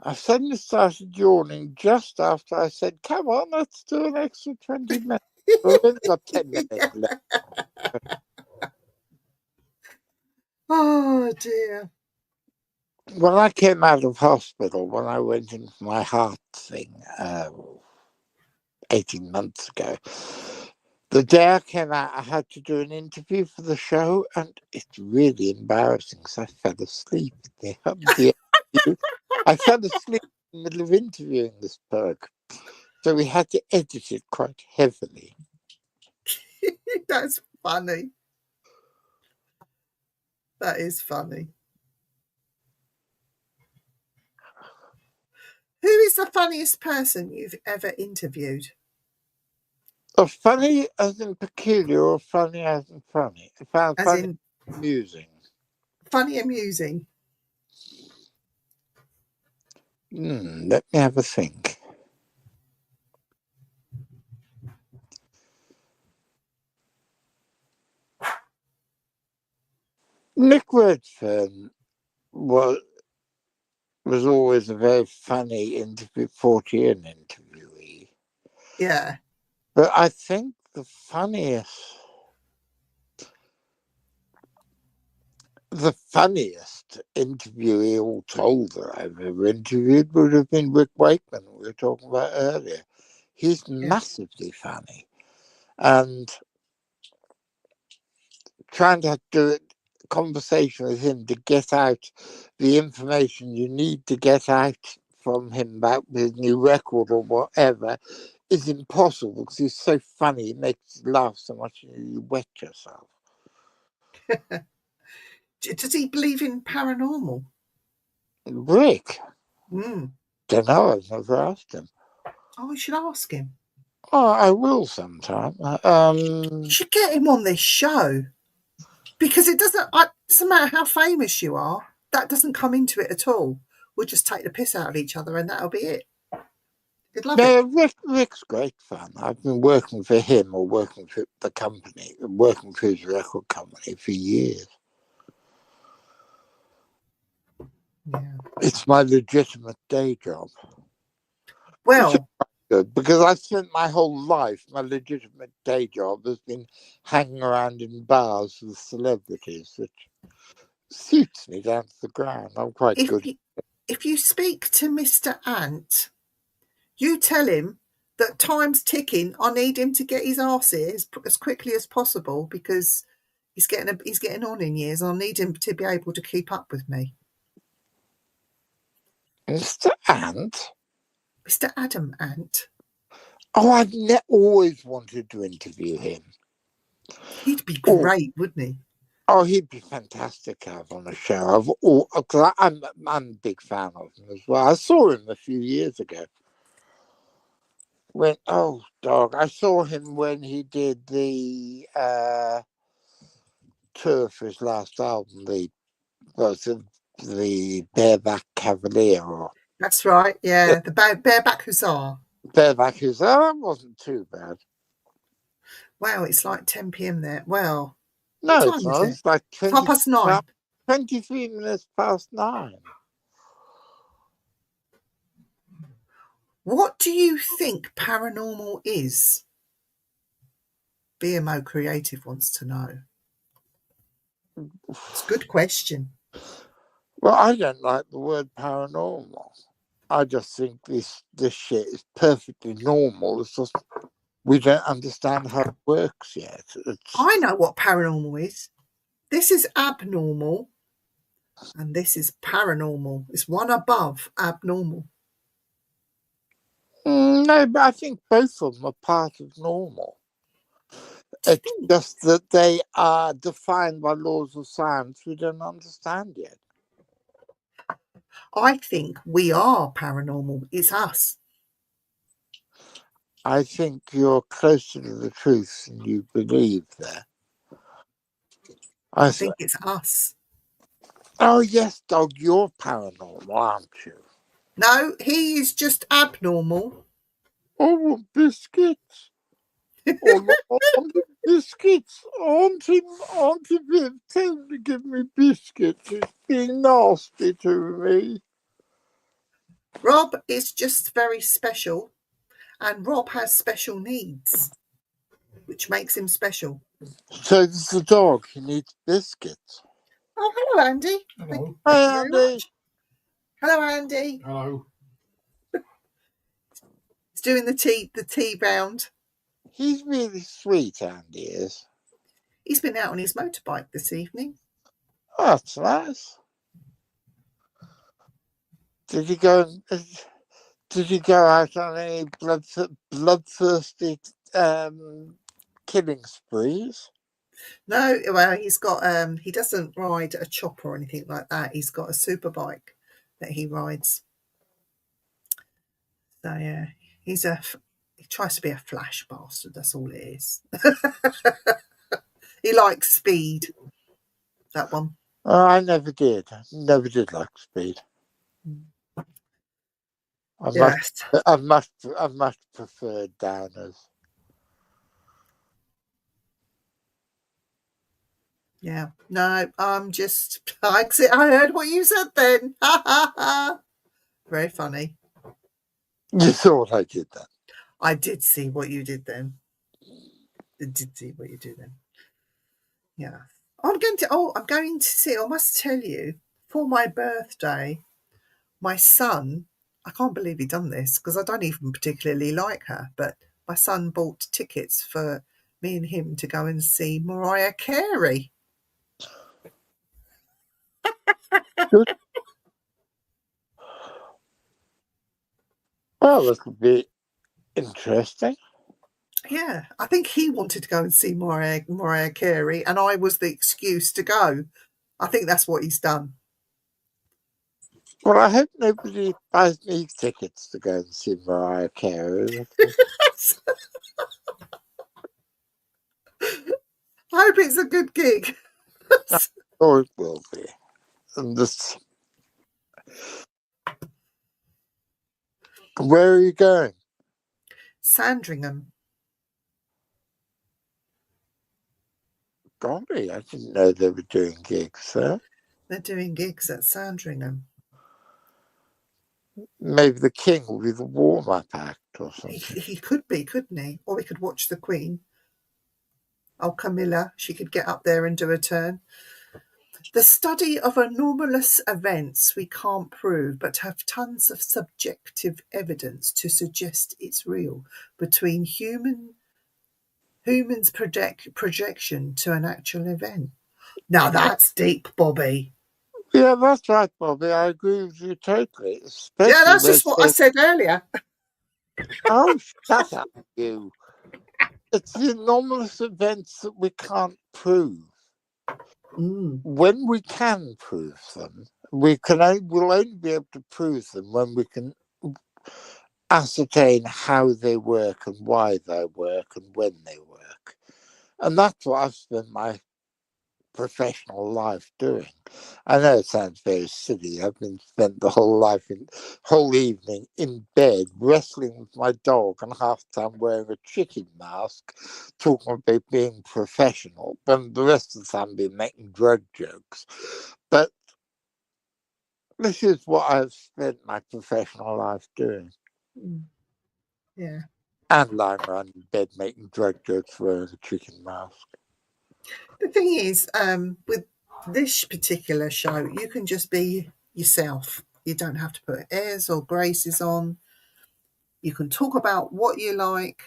I suddenly started yawning just after I said, "Come on, let's do an extra 20 minutes." We've only got 10 minutes left. Oh dear. When I came out of hospital, when I went in for my heart thing 18 months ago, the day I came out, I had to do an interview for the show, and it's really embarrassing because I fell asleep. I fell asleep in the middle of interviewing this bloke, so we had to edit it quite heavily. That's funny. That is funny. Who is the funniest person you've ever interviewed? Funny as in peculiar, or funny as in funny? I found As funny in amusing. funny, amusing. Let me have a think. Nick Redfern was always a very funny Fortean interviewee. Yeah. But I think the funniest interviewee all told that I've ever interviewed would have been Rick Wakeman, we were talking about earlier. He's massively funny. And trying to do a conversation with him to get out the information you need to get out from him about his new record or whatever is impossible because he's so funny. He makes you laugh so much you wet yourself. Does he believe in paranormal? Rick? Mm. Don't know. I've never asked him. Oh, we should ask him. Oh, I will sometime. You should get him on this show because it doesn't matter how famous you are, that doesn't come into it at all. We'll just take the piss out of each other and that'll be it. You'd love it. Rick's great fun. I've been working for him or working for the company, working for his record company for years. Yeah. It's my legitimate day job. Well, good because I've spent my whole life, my legitimate day job has been hanging around in bars with celebrities, which suits me down to the ground. I'm quite good. If you speak to Mr. Ant, you tell him that time's ticking. I need him to get his arse here as quickly as possible because he's getting on in years. I need him to be able to keep up with me. Mr. Ant? Mr. Adam Ant. Oh, always wanted to interview him. He'd be great, wouldn't he? Oh, he'd be fantastic to have on a show. I'm a big fan of him as well. I saw him a few years ago. I saw him when he did the tour for his last album, the Bareback Cavalier, or That's right, yeah. The Bareback Hussar. Bareback Hussar. That wasn't too bad. Wow, it's like 10 p.m. there. Well, No, what it's time not. is it? It's like 9:30. 23 minutes past 9. What do you think paranormal is? BMO Creative wants to know. It's a good question. Well, I don't like the word paranormal. I just think this shit is perfectly normal. It's just we don't understand how it works yet. I know what paranormal is. This is abnormal, and this is paranormal. It's one above abnormal. No, but I think both of them are part of normal. It's just that they are defined by laws of science we don't understand yet. I think we are paranormal. It's us. I think you're closer to the truth than you believe there. I think it's us. Oh, yes, dog, you're paranormal, aren't you? No, he is just abnormal. I want biscuits. I want biscuits. Auntie Viv, tell him to give me biscuits. He's being nasty to me. Rob is just very special, and Rob has special needs, which makes him special. So this is the dog. He needs biscuits. Oh, hello, Andy. Hello. Hi, Andy. Hello, Andy. Hello. He's doing the tea round. He's really sweet, Andy is. He's been out on his motorbike this evening. Oh, that's nice. Did you go out on any bloodthirsty killing sprees? No, well, he's got he doesn't ride a chopper or anything like that. He's got a super bike that he rides. So yeah, he tries to be a flash bastard. That's all it is. He likes speed. That one. Oh, I never did. Never did like speed. I must prefer downers. Yeah. No, I heard what you said then. Ha ha ha. Very funny. You thought I did that. I did see what you did then. I did see what you did then. Yeah. I'm going to see, I must tell you, for my birthday, my son, I can't believe he done this because I don't even particularly like her, but my son bought tickets for me and him to go and see Mariah Carey. Good. Well, this would be interesting. Yeah, I think he wanted to go and see Mariah Carey, and I was the excuse to go. I think that's what he's done. Well, I hope nobody buys me tickets to go and see Mariah Carey. I hope it's a good gig. Oh, it will be. And where are you going? Sandringham. Golly, I didn't know they were doing gigs there. They're doing gigs at Sandringham. Maybe the King will be the warm-up act or something. He could be, couldn't he? Or we could watch the Queen. Oh, Camilla, she could get up there and do a turn. The study of anomalous events we can't prove, but have tons of subjective evidence to suggest it's real between humans' projection to an actual event. Now that's deep, Bobby. Yeah, that's right, Bobby. I agree with you totally. Yeah, that's just what I said earlier. Oh, shut up, you. It's the anomalous events that we can't prove. When we can prove them, we'll only be able to prove them when we can ascertain how they work and why they work and when they work. And that's what I've spent my professional life doing. I know it sounds very silly. I've been spent the whole evening in bed wrestling with my dog and half the time wearing a chicken mask, talking about being professional, but the rest of the time been making drug jokes. But this is what I've spent my professional life doing. Yeah. And lying around in bed making drug jokes wearing a chicken mask. The thing is, with this particular show, you can just be yourself. You don't have to put airs or graces on. You can talk about what you like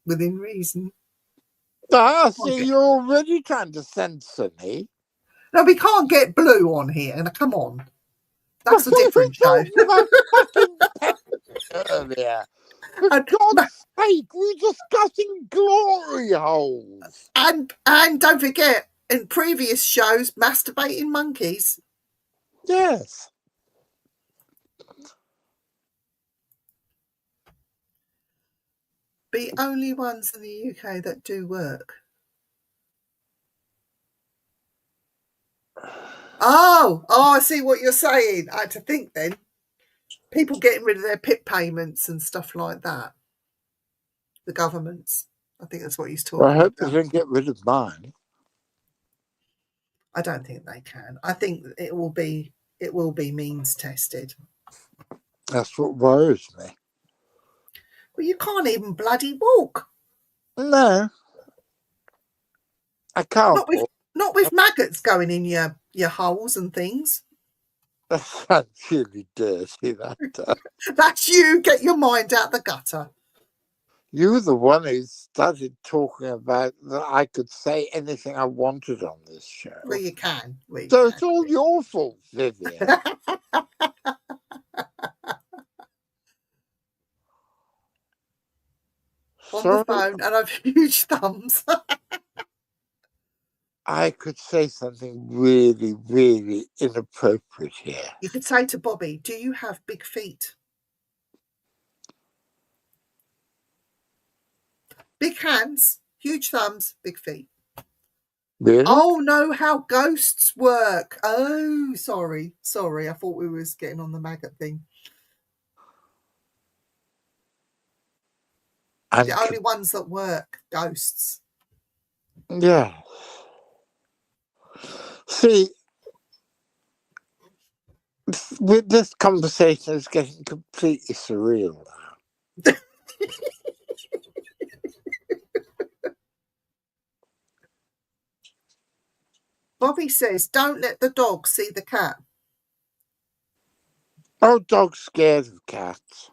within reason. I see you're already trying to censor me. No, we can't get Blue on here. And come on, that's a We different show. talking about fucking pet earlier. For God's sake, we're discussing glory holes. And don't forget, in previous shows, masturbating monkeys. Yes. The only ones in the UK that do work. Oh, I see what you're saying. I had to think then. People getting rid of their PIP payments and stuff like that. The governments. I think that's what he's talking I hope about. they don't get rid of mine. I don't think they can. I think it will be means tested. That's what worries me. Well, you can't even bloody walk. No. I can't. Not with maggots going in your holes and things. That's really dirty, that. That's you. Get your mind out the gutter. You were the one who started talking about that I could say anything I wanted on this show. Well, you can. So it's all your fault, Vivian. On the phone, and I've huge thumbs. I could say something really, really inappropriate here. You could say to Bobby, do you have big feet? Big hands, huge thumbs, big feet. Really? Oh, no, how ghosts work. Oh, sorry. I thought we was getting on the maggot thing. The only ones that work, ghosts. Yeah. See, with this conversation is getting completely surreal now. Bobby says, don't let the dog see the cat. Oh, dog's scared of cats.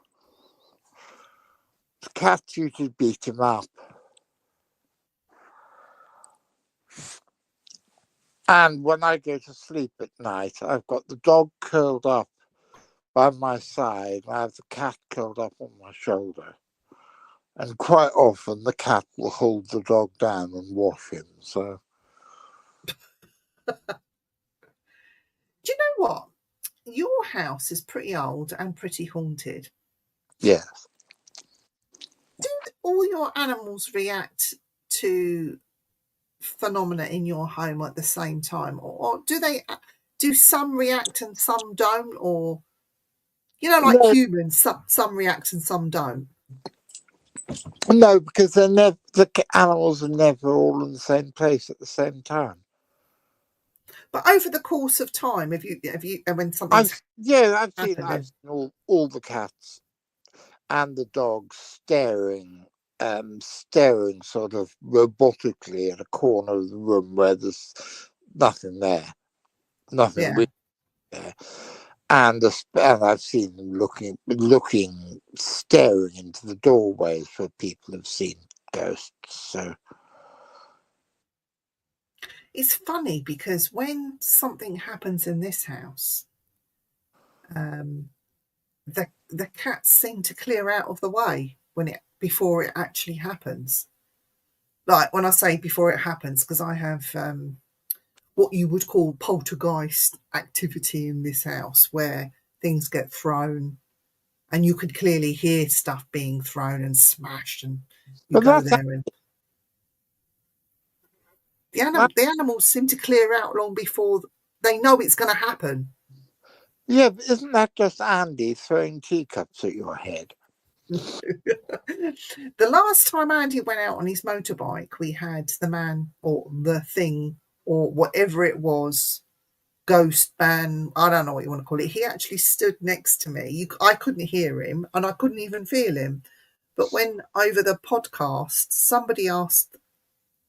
The cats usually beat him up. And when I go to sleep at night, I've got the dog curled up by my side. I have the cat curled up on my shoulder. And quite often the cat will hold the dog down and wash him. So, Do you know what? Your house is pretty old and pretty haunted. yes. Do all your animals react to phenomena in your home at the same time, or do some react and some don't, or like humans, some react and some don't? No, because the animals are never all in the same place at the same time. But over the course of time, have you when something's I've seen all the cats and the dogs staring sort of robotically at a corner of the room where there's nothing there, nothing really there. And I've seen them looking, staring into the doorways where people have seen ghosts. So it's funny because when something happens in this house, the cats seem to clear out of the way before it actually happens. Like when I say before it happens, because I have what you would call poltergeist activity in this house, where things get thrown, and you could clearly hear stuff being thrown and smashed, and you But go that's there, and the animals seem to clear out long before they know it's going to happen. yeah, but isn't that just Andy throwing teacups at your head? The last time Andy went out on his motorbike, we had the man or the thing or whatever it was, ghost man, I don't know what you want to call it. He actually stood next to me. I couldn't hear him and I couldn't even feel him. But when over the podcast, somebody asked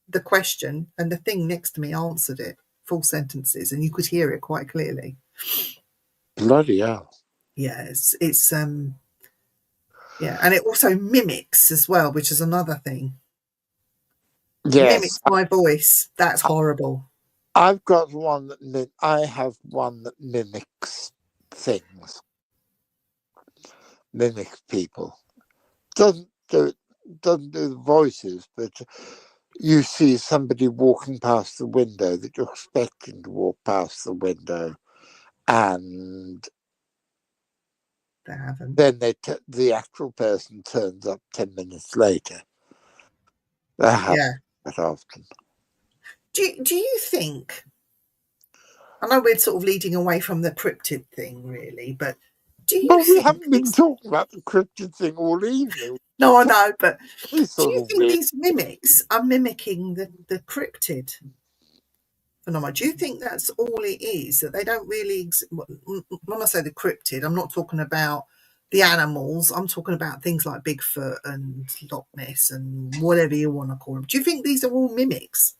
the question and the thing next to me answered it, full sentences, and you could hear it quite clearly. Bloody hell. Yeah, it's yeah, and it also mimics as well, which is another thing. Yes, Mimics my voice. That's horrible. I've got one I have one that mimics things, mimics people. Doesn't do the voices, but you see somebody walking past the window that you're expecting to walk past the window, and They haven't. then the actual person turns up 10 minutes later. That happens quite often. Do you think? I know we're sort of leading away from the cryptid thing, really, but do you Well, we think haven't been talking about the cryptid thing all evening. No, I know, but do Sort you of think weird. these mimics are mimicking the cryptid phenomenon? Do you think that's all it is? That they don't really... When I say the cryptid, I'm not talking about the animals. I'm talking about things like Bigfoot and Loch Ness and whatever you want to call them. Do you think these are all mimics?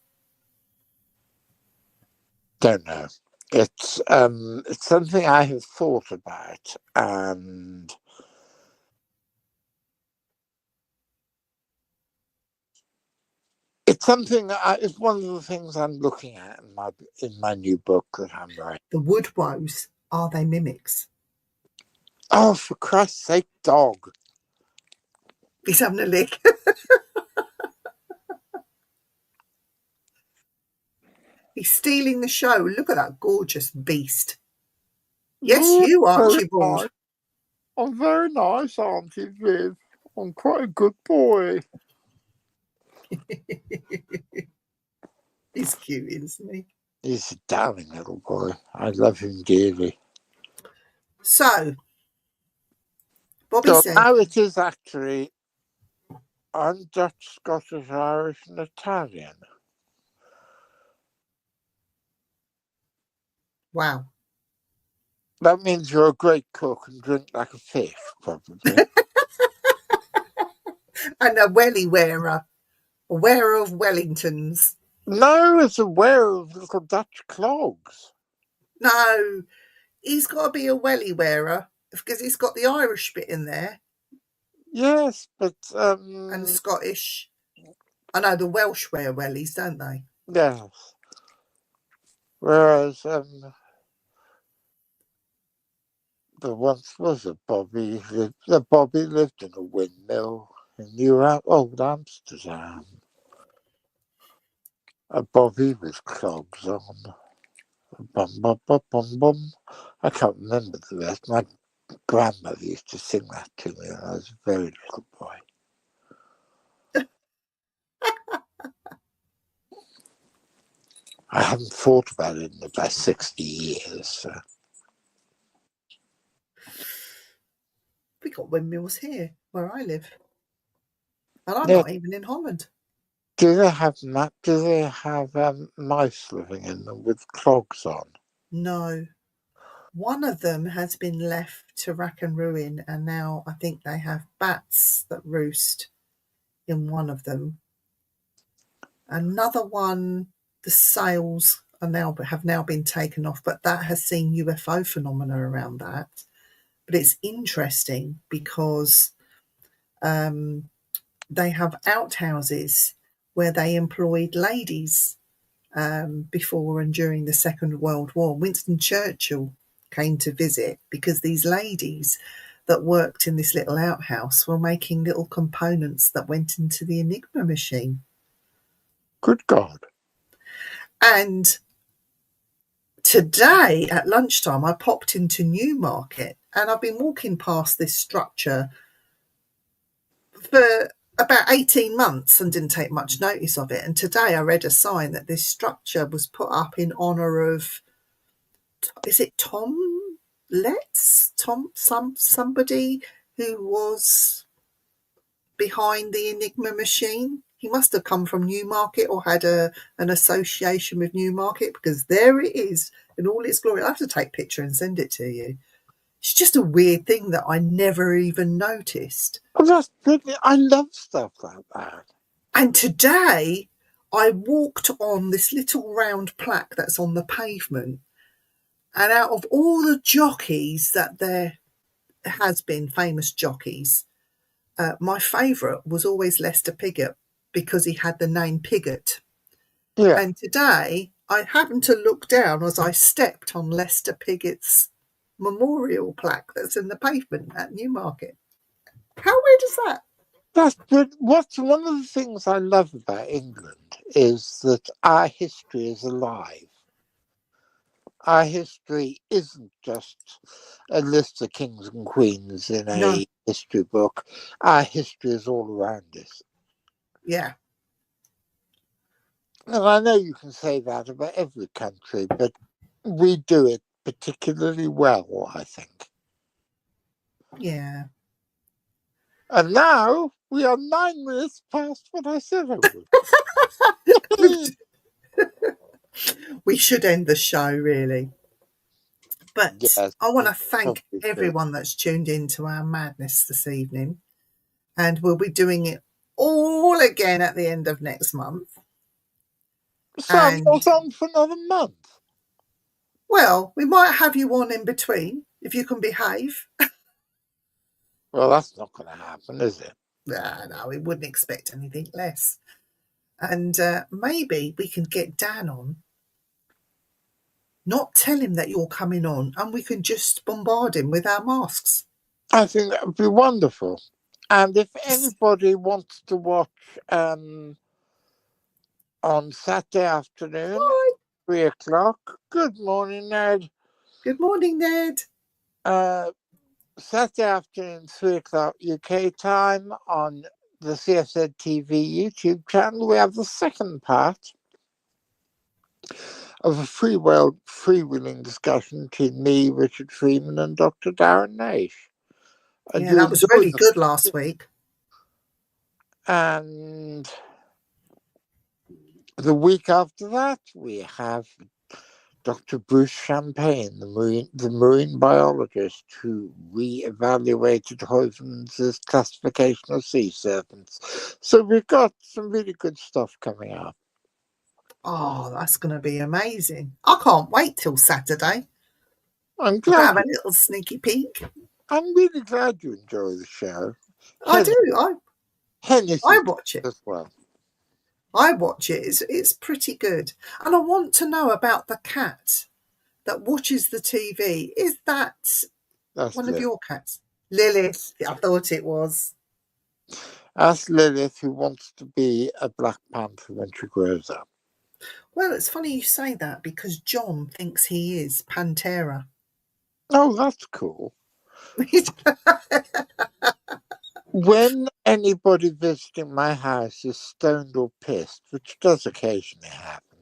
Don't know. It's something I have thought about, and it's something it's one of the things I'm looking at in my new book that I'm writing. The wood woes, are they mimics? Oh, for Christ's sake, dog! He's having a lick. He's stealing the show. Look at that gorgeous beast. Yes, you, Archibald. Nice. I'm very nice, Auntie Viv. I'm quite a good boy. He's cute, isn't he? He's a darling little boy. I love him dearly. So, Bobby said... Now it is actually, I'm Dutch, Scottish, Irish, and Italian. Wow. That means you're a great cook and drink like a fish, probably. And a welly wearer. A wearer of Wellingtons. No, it's a wearer of little Dutch clogs. No, he's got to be a welly wearer because he's got the Irish bit in there. Yes, but... And Scottish. I know the Welsh wear wellies, don't they? Yes. Whereas there once was a Bobby. The Bobby lived in a windmill in old Amsterdam. A Bobby with clogs on. Bum, bum, bum, bum, bum. I can't remember the rest. My grandmother used to sing that to me when I was a very little boy. I haven't thought about it in about 60 years. So. We got windmills here where I live. And I'm Yeah. not even in Holland. Do they have mice living in them with clogs on? No. One of them has been left to rack and ruin, and now I think they have bats that roost in one of them. Another one, the sails have now been taken off, but that has seen UFO phenomena around that. But it's interesting because they have outhouses where they employed ladies before and during the Second World War. Winston Churchill came to visit because these ladies, that worked in this little outhouse were making little components that went into the Enigma machine. Good God. And today at lunchtime, I popped into Newmarket, and I've been walking past this structure for about 18 months and didn't take much notice of it. And today I read a sign that this structure was put up in honour of, is it Tom Letts? Somebody who was behind the Enigma machine. He must have come from Newmarket or had an association with Newmarket, because there it is in all its glory. I'll have to take a picture and send it to you. It's just a weird thing that I never even noticed. Oh, that's brilliant. I love stuff like that. And today I walked on this little round plaque that's on the pavement, and out of all the jockeys that there has been, famous jockeys, my favourite was always Lester Piggott, because he had the name Piggott. Yeah. And today I happened to look down as I stepped on Lester Piggott's memorial plaque that's in the pavement at Newmarket. How weird is that? That's good. What's one of the things I love about England is that our history is alive. Our history isn't just a list of kings and queens in a history book. Our history is all around us. Yeah. And I know you can say that about every country, but we do it particularly well, I think. Yeah. And now we are 9 minutes past what I said I would. We should end the show, really. But Yes, I want to thank probably should. everyone that's tuned in to our madness this evening. And we'll be doing it all again at the end of next month. So I'm not on for another month. Well, we might have you on in between, if you can behave. Well, that's not going to happen, is it? No, we wouldn't expect anything less. And maybe we can get Dan on, not tell him that you're coming on, and we can just bombard him with our masks. I think that would be wonderful. And if anybody wants to watch on Saturday afternoon, 3 o'clock, good morning, Ned. Good morning, Ned. Saturday afternoon, 3 o'clock UK time on the CSZ TV YouTube channel, we have the second part of a freewheeling discussion between me, Richard Freeman, and Dr. Darren Nash. Yeah, that was really good last week. And the week after that, we have Dr. Bruce Champagne, the marine biologist who re-evaluated Hoyman's classification of sea serpents. So we've got some really good stuff coming up. Oh, that's going to be amazing. I can't wait till Saturday. I'm glad. I'll have a little sneaky peek. I'm really glad you enjoy the show. I do. I watch it as well. I watch it. It's pretty good. And I want to know about the cat that watches the TV. Is that's one of your cats? Lilith. I thought it was. That's Lilith, who wants to be a Black Panther when she grows up. Well, it's funny you say that, because John thinks he is Pantera. Oh, that's cool. When anybody visiting my house is stoned or pissed, which does occasionally happen,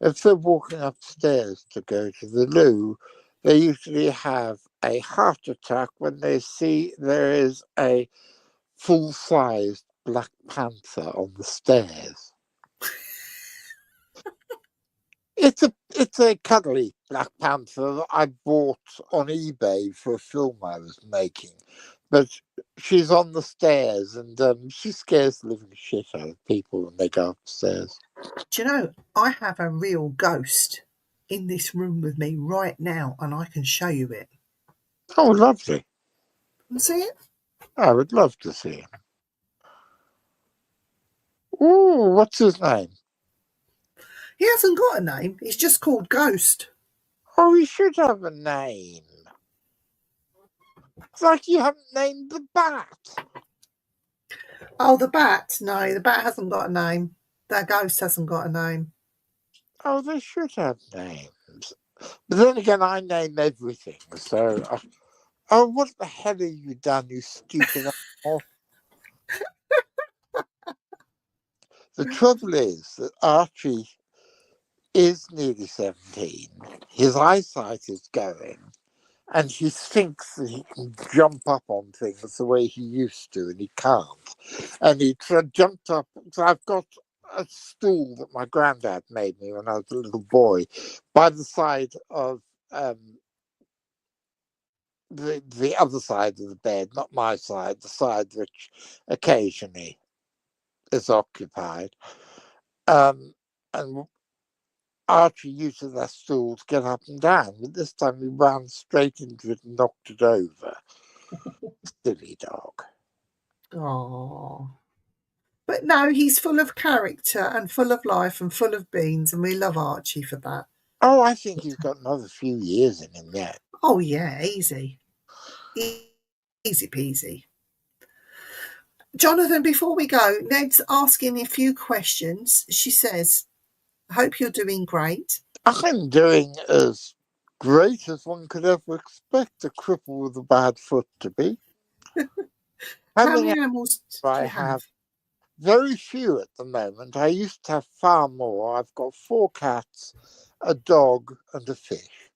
if they're walking upstairs to go to the loo, they usually have a heart attack when they see there is a full-sized Black Panther on the stairs. It's a cuddly Black Panther that I bought on eBay for a film I was making. But she's on the stairs, and she scares the living shit out of people when they go upstairs. Do you know, I have a real ghost in this room with me right now, and I can show you it. Oh, lovely. You see it? I would love to see him. Ooh, what's his name? He hasn't got a name. He's just called Ghost. Oh, he should have a name. It's like you haven't named the bat. Oh, the bat. No, the bat hasn't got a name. That ghost hasn't got a name. Oh, they should have names. But then again, I name everything. So, oh, what the hell have you done, you stupid animal? The trouble is that Archie is nearly 17. His eyesight is going. And he thinks that he can jump up on things the way he used to, and he can't. And he jumped up. So I've got a stool that my granddad made me when I was a little boy by the side of the other side of the bed, not my side, the side which occasionally is occupied. And Archie uses that stool to get up and down, but this time he ran straight into it and knocked it over. Silly dog. Oh. But no, he's full of character and full of life and full of beans, and we love Archie for that. Oh, I think he's got another few years in him yet. Oh, yeah, easy. Easy peasy. Jonathan, before we go, Ned's asking a few questions. She says, I hope you're doing great. I'm doing as great as one could ever expect a cripple with a bad foot to be. How many animals do I you have? Very few at the moment. I used to have far more. I've got 4 cats, a dog, and a fish.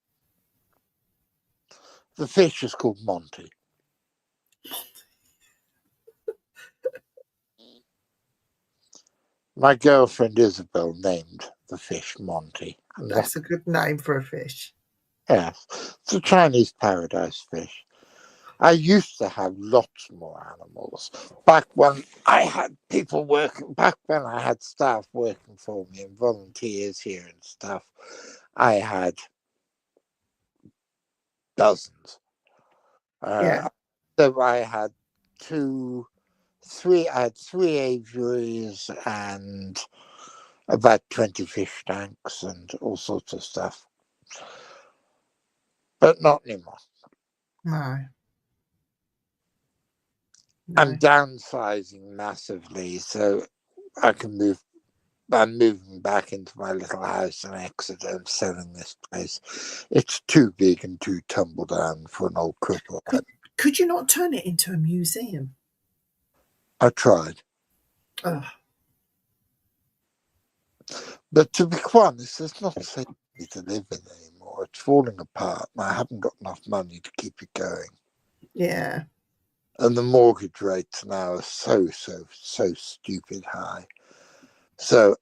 The fish is called Monty. My girlfriend Isabel named the fish Monty. That's a good name for a fish. Yes, it's a Chinese paradise fish. I used to have lots more animals. Back when I had people working, back when I had staff working for me and volunteers here and stuff, I had dozens. Yeah. So I had three aviaries and about 20 fish tanks and all sorts of stuff. But not anymore. No. I'm downsizing massively, so I can move. I'm moving back into my little house in Exeter and selling this place. It's too big and too tumble down for an old cripple. Could you not turn it into a museum? I tried. Ugh. But to be quite honest, it's not safe to live in anymore. It's falling apart and I haven't got enough money to keep it going. Yeah. And the mortgage rates now are so stupid high. So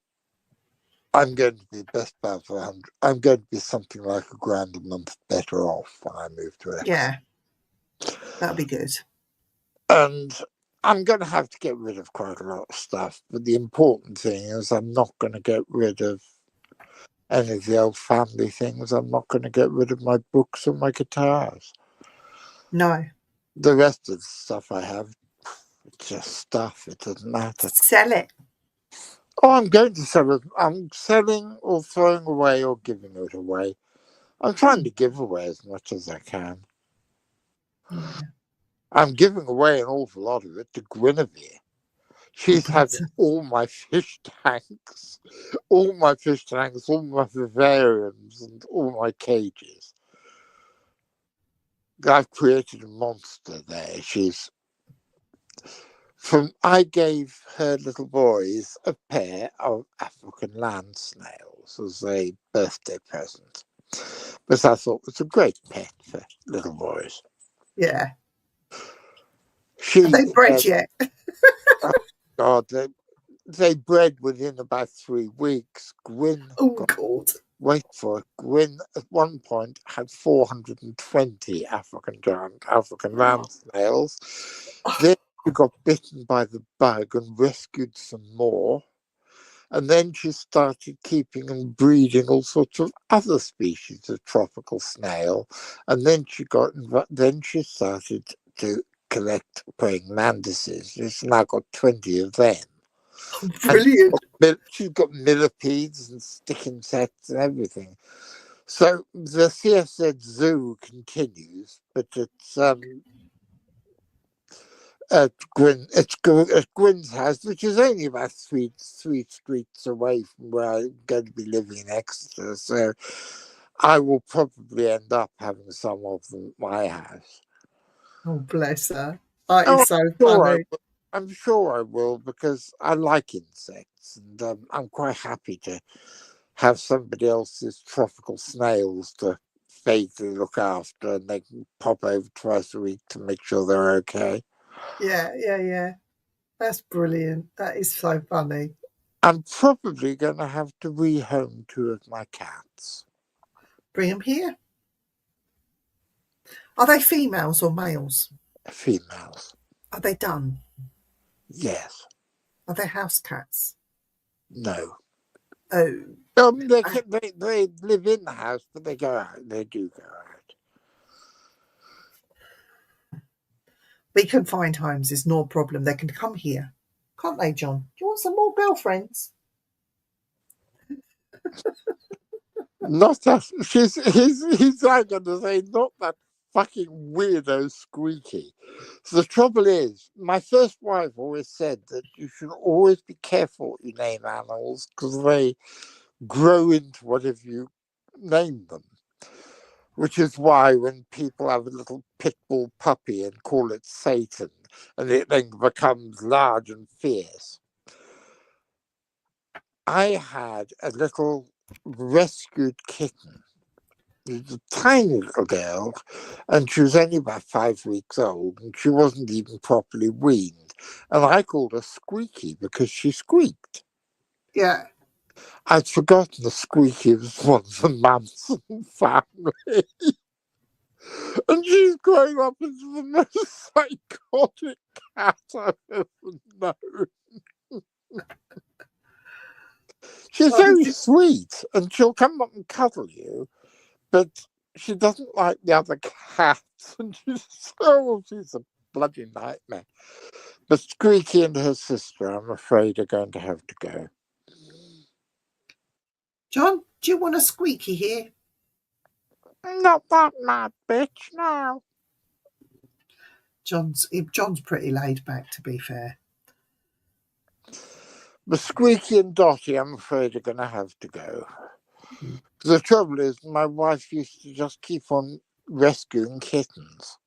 I'm going to be best about 100. I'm going to be something like £1,000 a month better off when I move to Exeter. Yeah. That'd be good. And I'm going to have to get rid of quite a lot of stuff. But the important thing is I'm not going to get rid of any of the old family things. I'm not going to get rid of my books and my guitars. No. The rest of the stuff I have, it's just stuff. It doesn't matter. Sell it. Oh, I'm going to sell it. I'm selling or throwing away or giving it away. I'm trying to give away as much as I can. Yeah. I'm giving away an awful lot of it to Guinevere. She's having all my fish tanks, all my vivariums, and all my cages. I've created a monster there. I gave her little boys a pair of African land snails as a birthday present, because I thought it was a great pet for little boys. Yeah. Have they bred yet? Oh God, they bred within about 3 weeks. Gwyn, God. Wait for it. Gwyn at one point had 420 African land snails. Then she got bitten by the bug and rescued some more. And then she started keeping and breeding all sorts of other species of tropical snail. And then she started to collect praying mantises. She's now got 20 of them. Oh, brilliant. And she's got millipedes and stick insects and everything. So the CFZ Zoo continues, but it's at Gwyn's house, which is only about three streets away from where I'm going to be living in Exeter. So I will probably end up having some of them at my house. Oh, bless her. That Oh, is so funny. I'm sure I will, because I like insects, and I'm quite happy to have somebody else's tropical snails to vaguely look after, and they can pop over twice a week to make sure they're okay. Yeah. That's brilliant. That is so funny. I'm probably going to have to rehome 2 of my cats. Bring them here. Are they females or males? Females. Are they done? Yes. Are they house cats? No. Oh. They live in the house, but they go out. They do go out. We can find homes. It's no problem. They can come here. Can't they, John? Do you want some more girlfriends? Not that. He's like going to say, not that fucking weirdo Squeaky. So the trouble is, my first wife always said that you should always be careful what you name animals, because they grow into whatever you name them. Which is why when people have a little pit bull puppy and call it Satan, and it then becomes large and fierce. I had a little rescued kitten. It was a tiny little girl, and she was only about 5 weeks old, and she wasn't even properly weaned. And I called her Squeaky because she squeaked. Yeah. I'd forgotten the Squeaky was one of the Manson family. And she's growing up into the most psychotic cat I've ever known. She's very sweet, and she'll come up and cuddle you, but she doesn't like the other cats, and she's a bloody nightmare. But Squeaky and her sister, I'm afraid, are going to have to go. John, do you want a Squeaky here? Not that mad bitch, no. John's pretty laid back, to be fair. But Squeaky and Dotty, I'm afraid, are going to have to go. The trouble is, my wife used to just keep on rescuing kittens.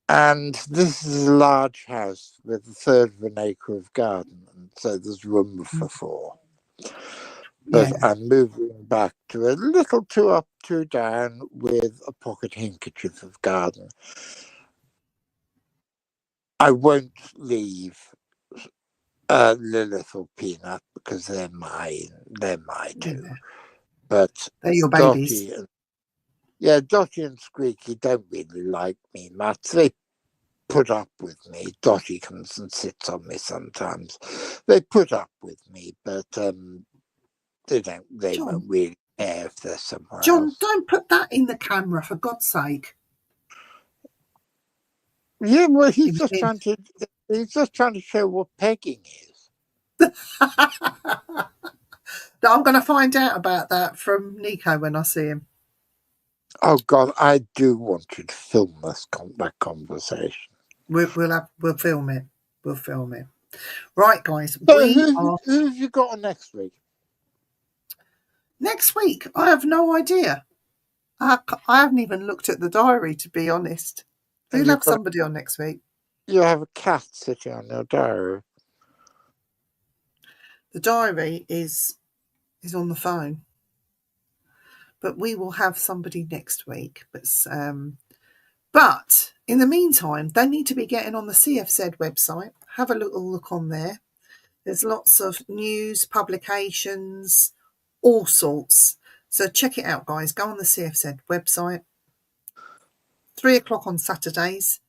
And this is a large house with 1/3 of an acre of garden, and so there's room for 4. But I'm moving back to a little 2 up, 2 down with a pocket handkerchief of garden. I won't leave Lilith or Peanut because they're mine. They're my 2. Yeah. But they're your babies. Dotty and Squeaky don't really like me much. They put up with me. Dotty comes and sits on me sometimes. They put up with me, but they won't really care if they're somewhere else. Don't put that in the camera, for God's sake. Yeah, well, he's just trying to show what pegging is. I'm going to find out about that from Nico when I see him. Oh God, I do want you to film that conversation. We'll film it. We'll film it. Right, guys. So who have you got on next week? Next week, I have no idea. I haven't even looked at the diary, to be honest. We'll have somebody on next week. You have a cat sitting on your diary. The diary is on the phone. But we will have somebody next week. But in the meantime, they need to be getting on the CFZ website. Have a little look on there. There's lots of news, publications, all sorts. So check it out, guys. Go on the CFZ website. 3:00 on Saturdays.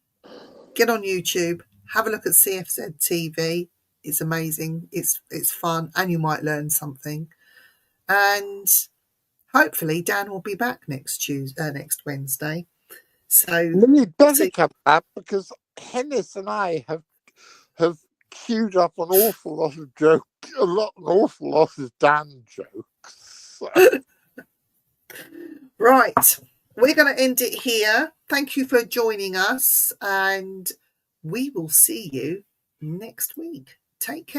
Get on YouTube. Have a look at CFZ TV. It's amazing. It's fun, and you might learn something. And hopefully Dan will be back next Wednesday. So you better come back, because Hennis and I have queued up an awful lot of jokes, an awful lot of Dan jokes. Right. we're going to end it here. Thank you for joining us, and we will see you next week. Take care.